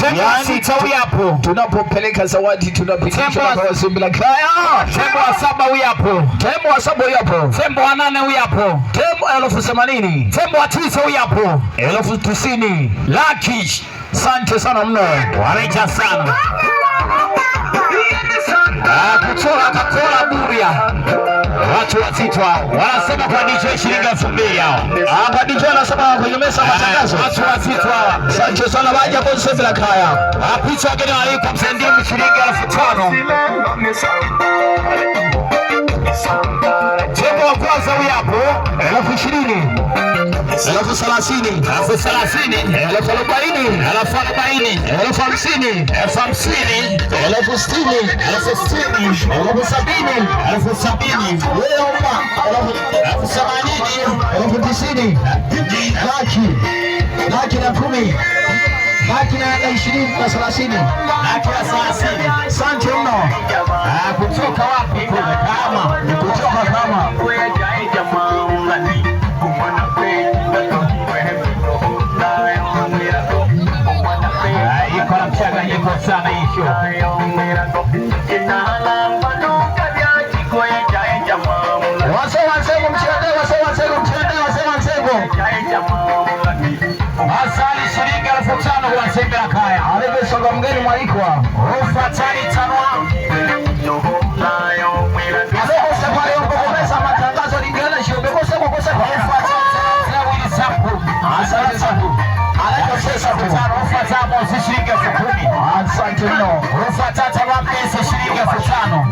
Tembo wa sita huyu hapo. Tunapopeleka zawadi tunapitisha kwa Wasimbila Kaya. Tembo wa saba huyu hapo. Tembo wa saba huyu hapo. Tembo wa nane huyu hapo. Tembo 1080. Tembo wa 9 huyu hapo. 1090. Lucky. Asante sana mno. Wameja sana. Kuchora kakola buria. Watu wazitwa wanasema kwa DJ shilingi 2000 hao. Hapa DJ anasema kwenye mesa matangazo. Watu wazitwa. Asante sana waje kwa Wasimbila Kaya. Picha wageni walikuwa msendimu shilingi 5000. Tembo wa kwanza huyu hapo 20,000. 30,000, 30,000, 40,000, 40,000, 50,000, 50,000, 60,000, 60,000, 70,000, 70,000, 80,000, 90,000, laki na 10, laki na 20 na 30, laki na 30. Asante mno. Kutoka wapi kule? Kama ni kutoka kama mchanganyiko sana hicho. Wasema mchende. Asali shilingi 5,000 kwa Wasimbila Kaya. Alivyosoga mgeni mwalikwa. Ufatani tanwa. Aloko safari yongo kumesa matangazo lingana shiobe kwa sema. Ufatani sapu. Asali sapu. Alekosesa kutano ufatamo shilingi 10,000. Asante mno. Ufatata wa Mbisi shilingi 5,000.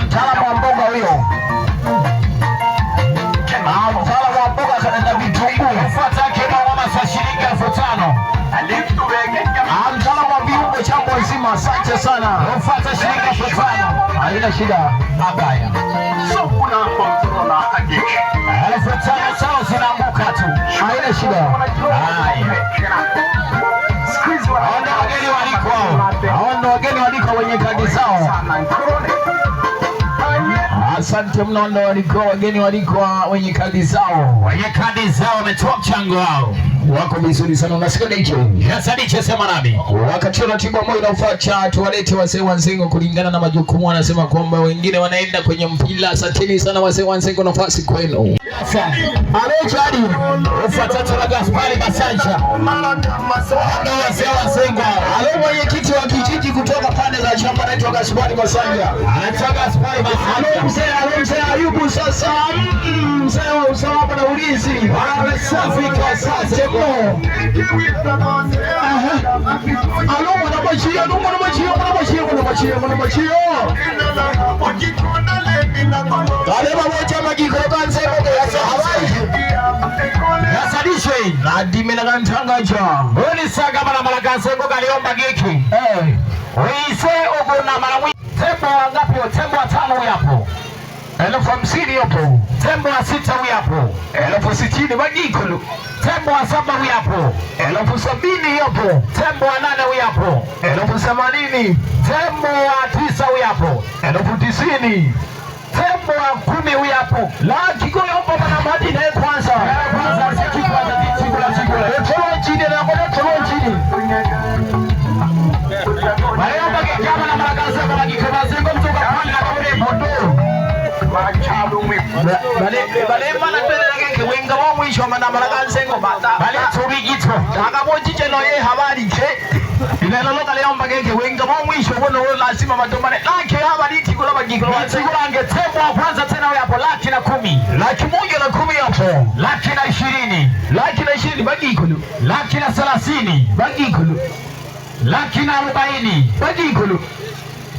Mtaalamu wa mboga huyo. Mtaalamu wa mboga zanaenda vitunguu. Ufata kema wama sa shilingi 5,000. Mtaalamu wa viungo chambo nzima. Asante sana. Ufata shilingi 5,000. Haina shida. Mabaya. 5,000 sao zinaanguka tu. Haina shida. Hawana wageni waliko wenye kadi zao. Asante mno, ndo walikuwa wageni walikuwa wenye kadi zao. Wenye kadi zao wametoa mchango wao. Wako vizuri sana, unasikia hicho? Yes, ndicho sema nami. Wakati ratiba moja inafuata tuwalete wazee wa Nzengo kulingana na majukumu, wanasema kwamba wengine wanaenda kwenye mpira. Asanteni sana wazee wa Nzengo, nafasi kwenu. Alejadi ufuatata la Gaspari Masanja. Ndio wazee wa Nzengo. Aleo mwenyekiti wa kijiji kutoka pande za chama anaitwa Gaspari Masanja. Anaitwa Gaspari Masanja. Aleo mzee Ayubu sasa. Mzee wa usalama na ulinzi. Safi kwa sasa. Aleo mwanamachia. Kalema moja magikoro kanse moja ya sahabai. Yasadishwe. Nadime na kantangaja. Honi saga mala kanse moja liomba geki. Uise ugo na mala. Tembo wangapi? Tembo wa 5 yapo. 50,000 yapo. Tembo wa 6 yapo. 60,000 magikoro. Tembo wa 7 yapo. 70,000 yapo. Tembo wa 8 yapo. 80,000. Tembo wa 9 yapo. 90,000. Tembo wa 10 huyu hapo. Laki kwa hapo bana madini ya kwanza. Kwanza chikula. Tolo chini na kwa tolo chini. Bayo bage kama na marakaza kwa kikaba zengo mtoka pale na kule moto. Bale mana tena yake wenga wa mwisho mana marakaza zengo bata. Bale tubigito. Akabojiche no ye habari ke. Inaloloka leo mbagenge wenga wa mwisho wono lazima madomane. Laki habari tikula bagikolo. Tikula ange tembo wa kwanza tena huyo hapo laki na 10. Laki 110 hapo. Laki na 20. Laki na 20 bagikolo. Laki na 30 bagikolo. Laki na 40 bagikolo.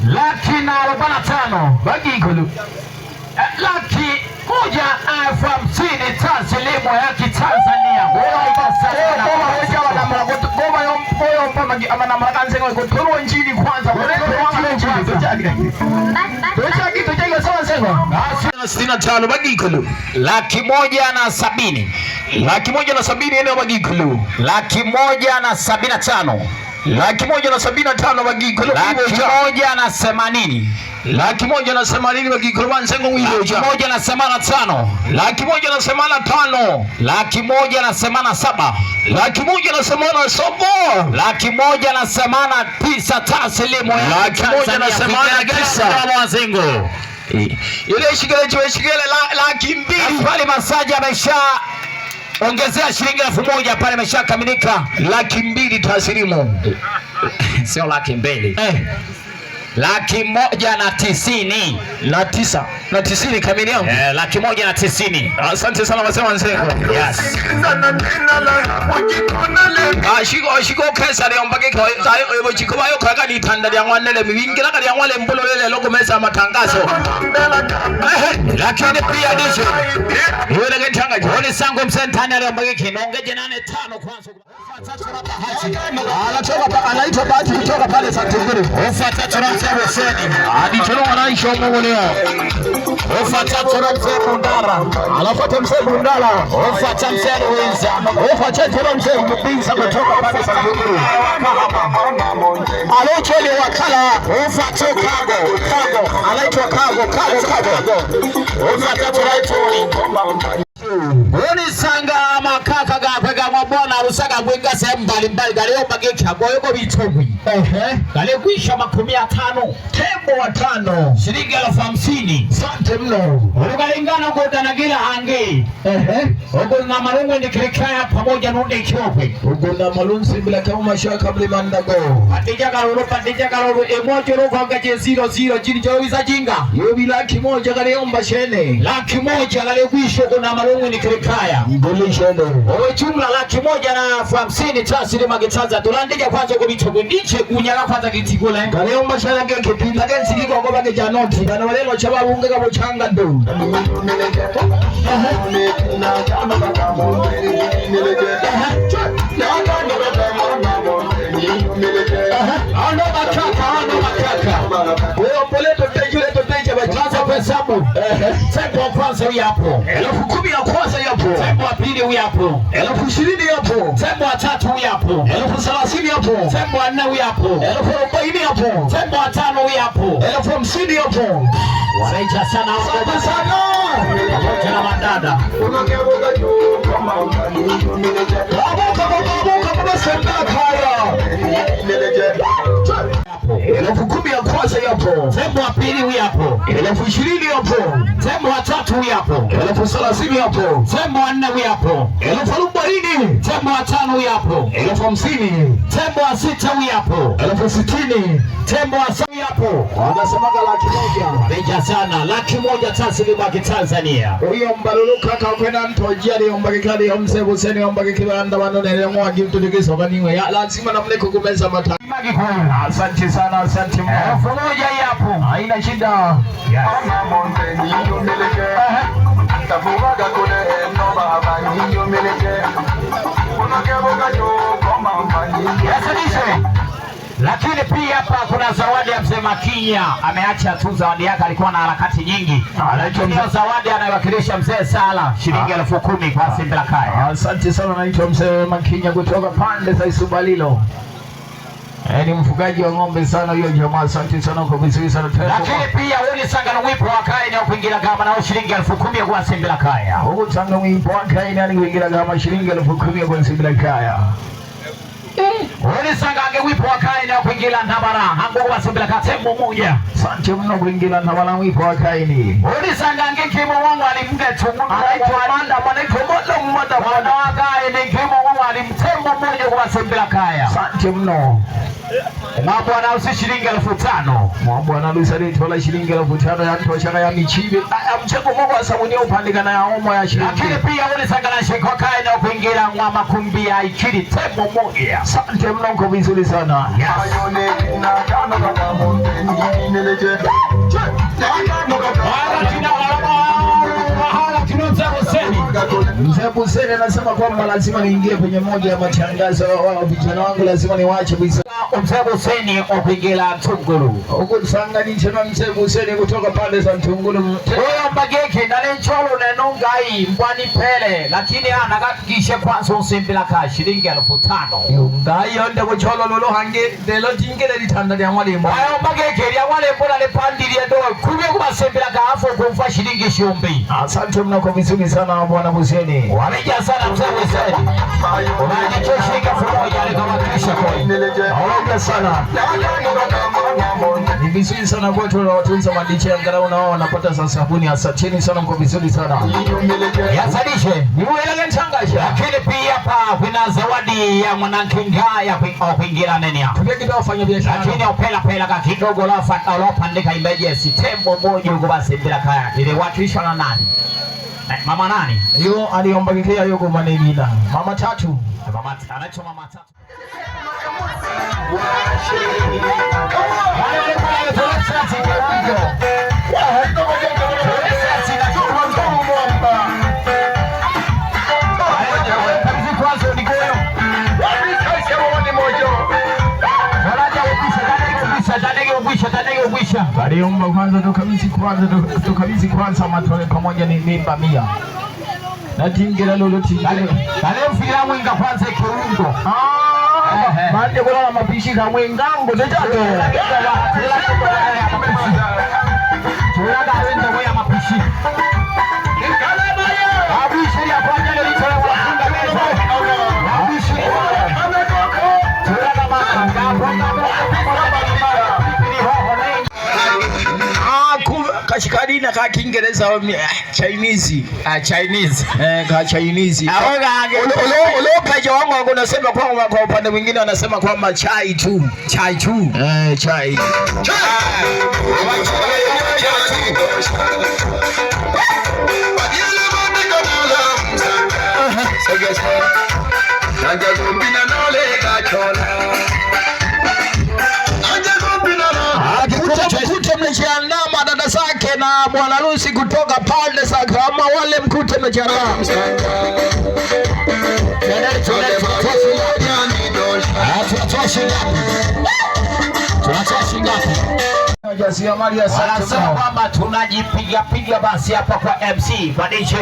Laki na 45 bagikolo. Laki 150,000 taslimu ya Kitanzania. Wewe basa moyo mpaka amana makanze kwa kutoro njini kwanza Sina tano bagikulu 170,000 170 eneo bagikulu 175,000 175 bagikulu 180,000 180 bagikulu bansengo mwiboja 185,000 185 187,000 189,000 taslimu ya 189 Mazengo. Ile shigele laki mbili pale masaji amesha ongezea shilingi 1,000 pale imeshakamilika 200,000 taslimu sio 200,000 190,000 90 kamili yangu 190,000. Asante sana wasema Nzengo. Yes. Ashiko kesa leo mpaka ebo chikuba yo kaka ni tanda ya ngwanele miwingira kali ya ngwale mbulo lele loko mesa matangazo. Lakini pia ndicho. Yule ngitanga joni sango msentani leo mpaka kinongeje 8-5 kwanza. Anatoka anaitwa Bahati kutoka pale Santiburi. Ufuata tunasema seni. Hadi tuno anaisha mmoja. Ufuata tunasema ndara. Anafuata msemo ndala. Ufuata msemo wenza. Ufuata tena msemo kupinza kutoka pale Santiburi. Alochele wakala. Ufuata kago. Anaitwa kago. Ufuata tunasema Oni sanga makaka gapega mabona rusaga gwenga sehemu mbalimbali galeo mageki agoyego bitogwi gale kwisha 50 tembo 5 shilingi 50,000 sante mno ugalingana godanagira hange ogo na marungu ndikirikaya pamoja nunde kiokwe ogo na malunsi bila kama mashaka mlimandago patija galoro emojo rovaga je 00 jini jowiza jinga yobi 100,000 galeomba shene 100,000 gale kwisha na marungu ndikirikaya ndolishendo owe jumla 150,000 tasiri magetaza tulandija kwanza ko bitogwe ndiche kunyala kwanza kitigula galeomba shana ngeke pinda gensi kiko ngoba ke janoti bana walelo chababunga kabo changa ndo ano makaka wewe poleto tejule toteje bajaza hesabu tempo kwanza yapo 10,000 ya kwanza yapo tempo ya pili yapo 20,000 yapo tempo ya tatu yapo 30,000 yapo tempo ya 4 yapo 40,000 yapo tempo ya 5 yapo 50,000 yapo wanaita sana asante sana tena mandada kama sembakaya 10,000 ya kwanza yapo tempo ya pili yapo 20,000 yapo tempo ya tatu yapo 30,000 yapo tempo ya 4 yapo 40,000 tempo ya 5 yapo 50,000 tempo ya 6 yapo 60,000 tempo ya 7 yapo wanasemaga 100,000 beja sana 100,000 taslimu ya Tanzania huyo mbalulu kaka kwenda ntojia leo mbakikali ya msebo seni ya mbakikibanda wanonele mwangi mtudikiso kaniwe ya lazima namle kukumeza mata asante sana asante mwa 1,000 yapo haina shida lakini pia hapa kuna zawadi ya mzee Makinya ameacha tu zawadi yake, alikuwa na harakati nyingi. Anaitwa zawadi anayowakilisha mzee Sala shilingi 10,000 kwa Simba Kaya. Asante sana, naitwa mzee Makinya kutoka pande za Isubalilo. Ni mfugaji wa ng'ombe sana huyo jamaa, asante sana kwa vizuri sana tena. Lakini pia uli sanga mwipo wa Kaya na kuingia kama na shilingi 10,000 kwa Simba Kaya. Huko sanga mwipo wa Kaya na kuingia kama shilingi 10,000 kwa Simba Kaya. Uli sanga wipo wa Kaya na kuingia ndabara hango kwa Simba Kaya tembo moja. Asante mno kuingia ndabara wipo wa Kaya ni. Uli sanga kimo wangu alimge tumu anaitwa Manda mwanaitwa Manda mwana wa Kaya ni kimo wangu alimtembo moja kwa Simba Kaya. Asante mno. Mambo anausi shilingi 5,000. Mambo analusa letu wala shilingi 5,000 ya mtoshaka ya michibe. Mcheko moko asamunia upandika na ya omo ya shilingi. Lakini pia uli sangana shiko Kaya na kuingira ngwama kumbia ikiri tembo moja. Asante mno kwa vizuri sana. Yes. Mzee Buseni anasema kwamba lazima niingie kwenye moja ya matangazo. Wao vijana wangu lazima niwaache bisa. Mzee Buseni opigela Ntungulu. Huko sanga ni chama Mzee Buseni kutoka pande za Ntungulu. Oya mbageke ndale ncholo na nongai mbwani pele lakini anakakisha kwanza usimbila ka shilingi 5,000. Ngai yonde kucholo lolo hange delo tingele litanda lya mwalimu. Oya mbageke lya mwalimu na lepandili ya doa kubye kubasembila ka afu kumfa shilingi 10,000. Asante mna kwa vizuri sana bwana Buseni. Wameja sana Mzee Buseni. Unajichoshika pamoja ile kama kisha kwa. Asante sana. Ni vizuri sana kwetu na watunza madiche angalau nao wanapata za sabuni. Asanteni sana kwa vizuri sana. Yasalishe ni uelele mtangaje. Lakini pia pa kuna zawadi ya mwanankinga ya kuingira nene hapo. Tupia kidogo wafanya biashara. Lakini opela ka kidogo la pandika emergency tembo moja huko basi bila kaya. Ile wakilisha na nani? Mama nani? Yo aliomba kikea yuko manenina. Mama tatu. Mama anaitwa mama tatu. Aliomba kwanza tukabidhi kwanza matone pamoja ni mimba 100. Na tingela lolo tingela. Kale mfira mwinga kwanza kiungo. Mande kwa mapishi kama ngango ndio. Tunaga wenda kwa mapishi. Mapishi ya kwanza ndio ilitolewa funga meza. Mapishi. Tunaga makanga kashikadi na ka Kiingereza Chinese. Chinese. Ka Chinese. Olo paja wangu unasema kwamba kwa upande mwingine anasema kwamba chai tu. Chai tu. Chai. Mkute mmejiandaa madada zake na bwana harusi kutoka pande za kama wale mkute mmejiandaa. Tunatoa shingapi? Wanasema kwamba tunajipiga basi hapa kwa MC kwa DJ.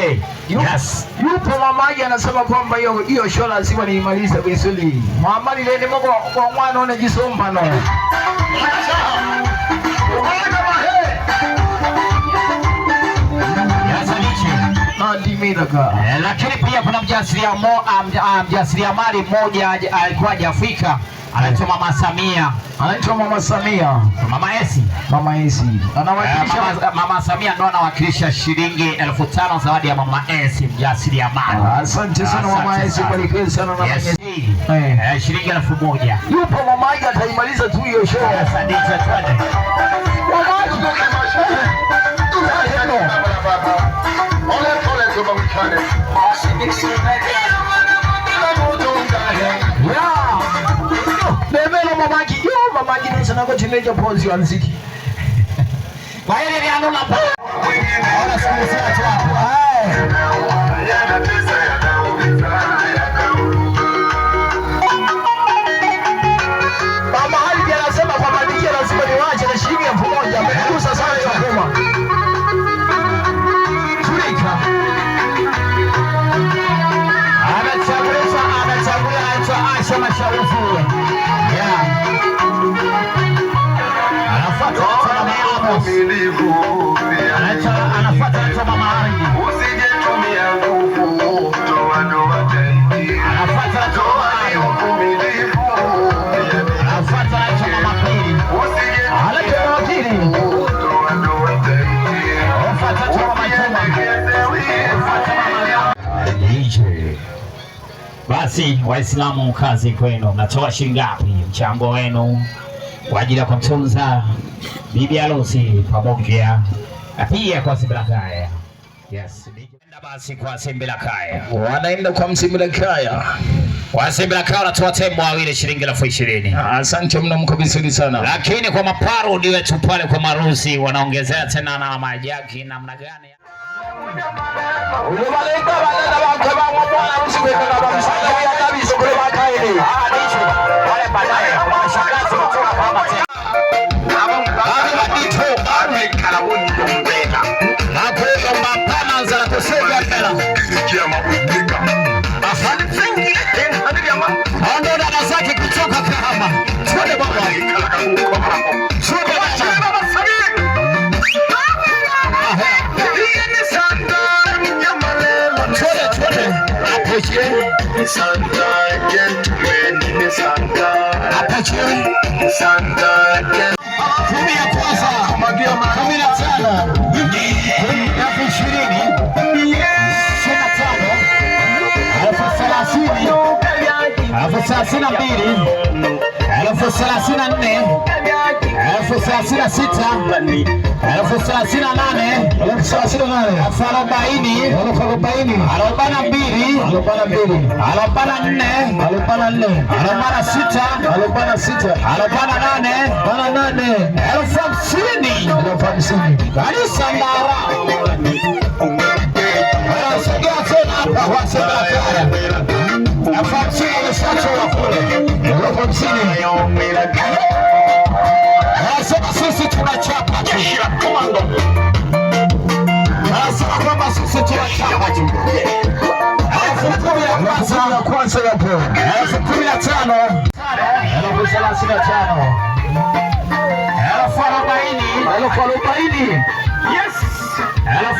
Yes. Yupo mamaji anasema kwamba hiyo show lazima niimalize vizuri. Mama ni nene moko kwa mwana unajisomba no. Lakini pia kuna mjasiriamali mmoja alikuwa hajafika. Anaitwa Mama Samia. Mama Esi. Anawakilisha Mama Samia ndo anawakilisha shilingi 5,000 zawadi ya Mama Esi mjasiriamali. Asante sana Mama Esi kwa likweli sana na shilingi 1,000. Yupo mamaji ataimaliza tu hiyo show. Asante twende. Mamaki ni sana kwa tineja ponzi wa mziki. Kwa hili ni anu lapa. Ona simusia tu hapo. Mama hali anasema kwa madikia lazima niwache na shilingi 1,000. Amegusa sana hiyo ngoma. Tulika. Anachagulia anaitwa Asha Mashaufu. Anafuata Mama Aridi. Usijitumia nguvu, toa ndoa zaidi. Anafuata Mama Uvumilivu. Anafuata Mama Pili. Usijitumia nguvu, toa ndoa zaidi. Anafuata Mama Juma. DJ. Basi Waislamu kazi kwenu. Mnatoa shilingi ngapi? Mchango wenu kwa ajili ya kumtunza bibi harusi pamoja na pia kwa Simbilakaya. Yes. Basi kwa Simbilakaya. Wanaenda kwa Simbilakaya. Kwa Simbilakaya wanatoa tembo wawili shilingi 20,000. Asante mno, mko vizuri sana. Lakini kwa maparodi wetu pale kwa marusi wanaongezea tena na majaki namna gani? Uliwalenga badala wakaba wa bwana harusi kwenda kwa msanga ya kabisa kule bakaini. Ndicho. Wale baadaye wanashangaza kutoka kama tena. Ndito karabuni kumbeka. Hapo mapana za kusema tena. Sikia mabudika. Asante fingi. Hadi jamaa. Ando na zake kutoka Kahama. Twende baba. Twende baba. Santa gentleman Santa Apache Santa kumi ya kwanza magio 15 sisi tunachapa jeshi la komando. Nasema kwamba sisi tunachapa jeshi. 10 kwanza hapo. 15. 40. Yes. 45.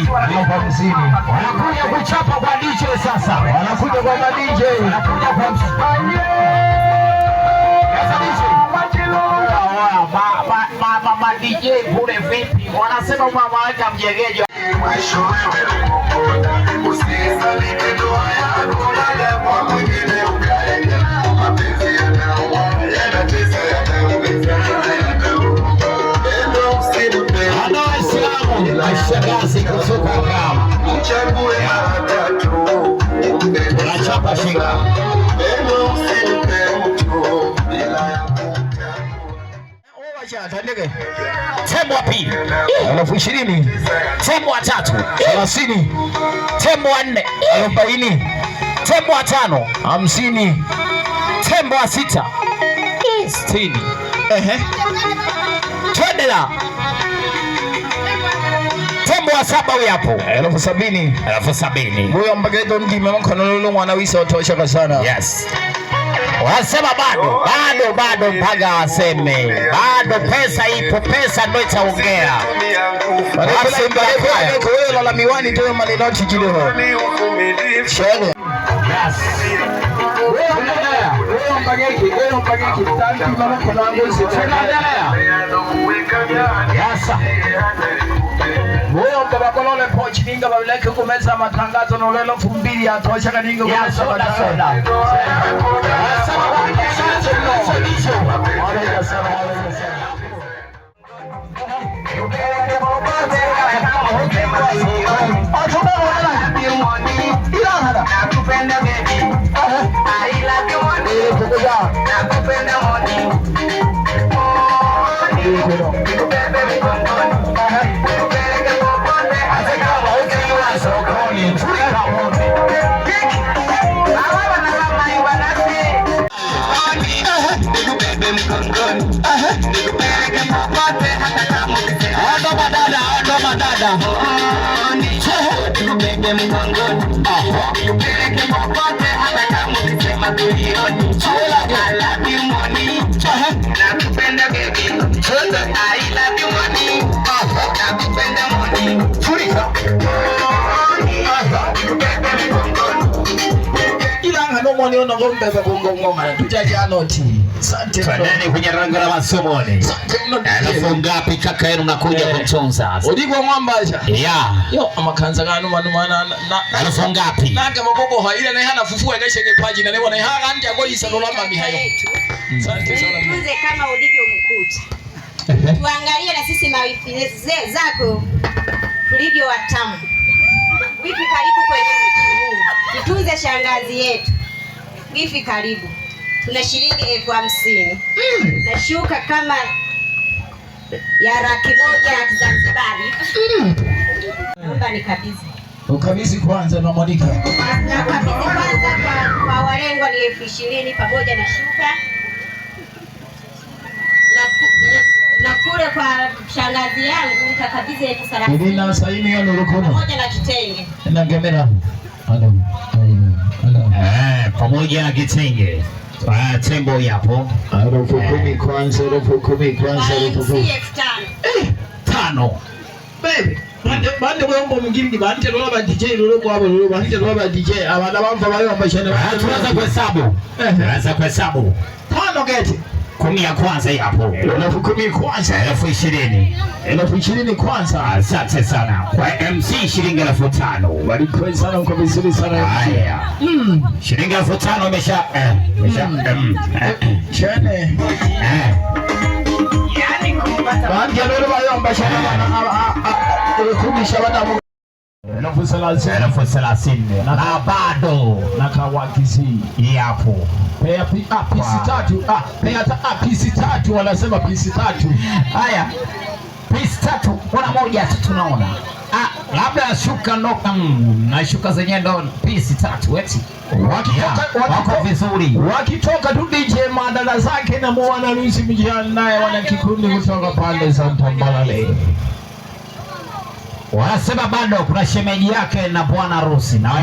50. Wanakuja kuchapa kwa DJ sasa. Wanakuja kwa DJ. Wanakuja kwa Mama DJ kule vipi? Wanasema mama wake mjegejo. Usisalike ndoa yako na demo mwingine ukaende. Mapenzi yanatesa Shangazi kutoka Kahama. Mchague matatu. Unachapa shinga. Eno usimpe mtu. Bila ya Owacha tandike. Tembo wa pili 20,000. Tembo wa tatu 30. Tembo wa 4 40. Tembo wa 5 50. Tembo wa 6 60. Twende la Tembo wa 7 huyu hapo 70,000. Huyo mbageto ndime mkono lolo mwana wisa utosha sana. Yes. Wasema bado mpaka waseme. Bado pesa ipo, pesa ndio itaongea. Wasimba kwa hiyo la miwani ndio maneno kidogo. Shele. Yes. Wewe mbageki tangu mama kuna ngozi. Tunaendelea. Yes. Wewe mtabakolole pochi ninga babeleke kumeza matangazo na lelo 2 atosha kaninga kumeza soda. Twendeni kwenye rango la masomoni. Alafu ngapi kaka yenu nakuja kumtunza? Udigwa mwambaja. Yeah. Yo amakanza ganu manumana na alafu ngapi? Nanga maboko haile na hana fufua ngashege paji na lewa na hanga ndi agoisa nolamba mihayo. Asante sana. Tuze kama ulivyo mkuta. Tuangalie na sisi mawifi zako tulivyo watamu. Wifi karibu kwenye mtu. Tutunze shangazi yetu. Wifi karibu. Tuna shilingi 50,000. Nashuka kama ya 1,000 ya Kizanzibari. Naomba nikabidhi. Ukabidhi kwanza na Monica. Nakabidhi kwanza kwa walengwa ni 20,000 pamoja na shuka. Na kule kwa shangazi yangu nitakabidhi 30,000. Nina saini hiyo ndio pamoja na kitenge. Na kamera. Pamoja na kitenge. Tembo yapo. 10,000 kwanza, 10,000 kwanza, 5,000. Baby. Bande bombo mwingine bande lola ba DJ lolo kwa abo lolo bande lola ba DJ abana bamva bayo ambashane. Tuanza kuhesabu. Tuanza kuhesabu. 5 geti. 10 ya kwanza hapo. 10,000 kwanza, 20,000. 20,000 kwanza. Asante sana. Kwa MC shilingi 5,000. Barikiwe sana kwa vizuri sana. Haya. Shilingi 5,000 imesha chene. Yaani kupata. Bande lola bayo ambashane kumisha wana 30,000 na bado na kawakizi yapo. Pea pisi 3. Pisi 3 wanasema pisi 3. Haya. Pisi 3 kuna moja tu tunaona. Labda shuka na shuka zenyewe ndo pisi 3 eti. Wako vizuri. Wakitoka tu DJ madala zake na mwana Lucy mjana naye wana kikundi kutoka pande za Tambalale. Wanasema bado kuna shemeji yake na bwana harusi na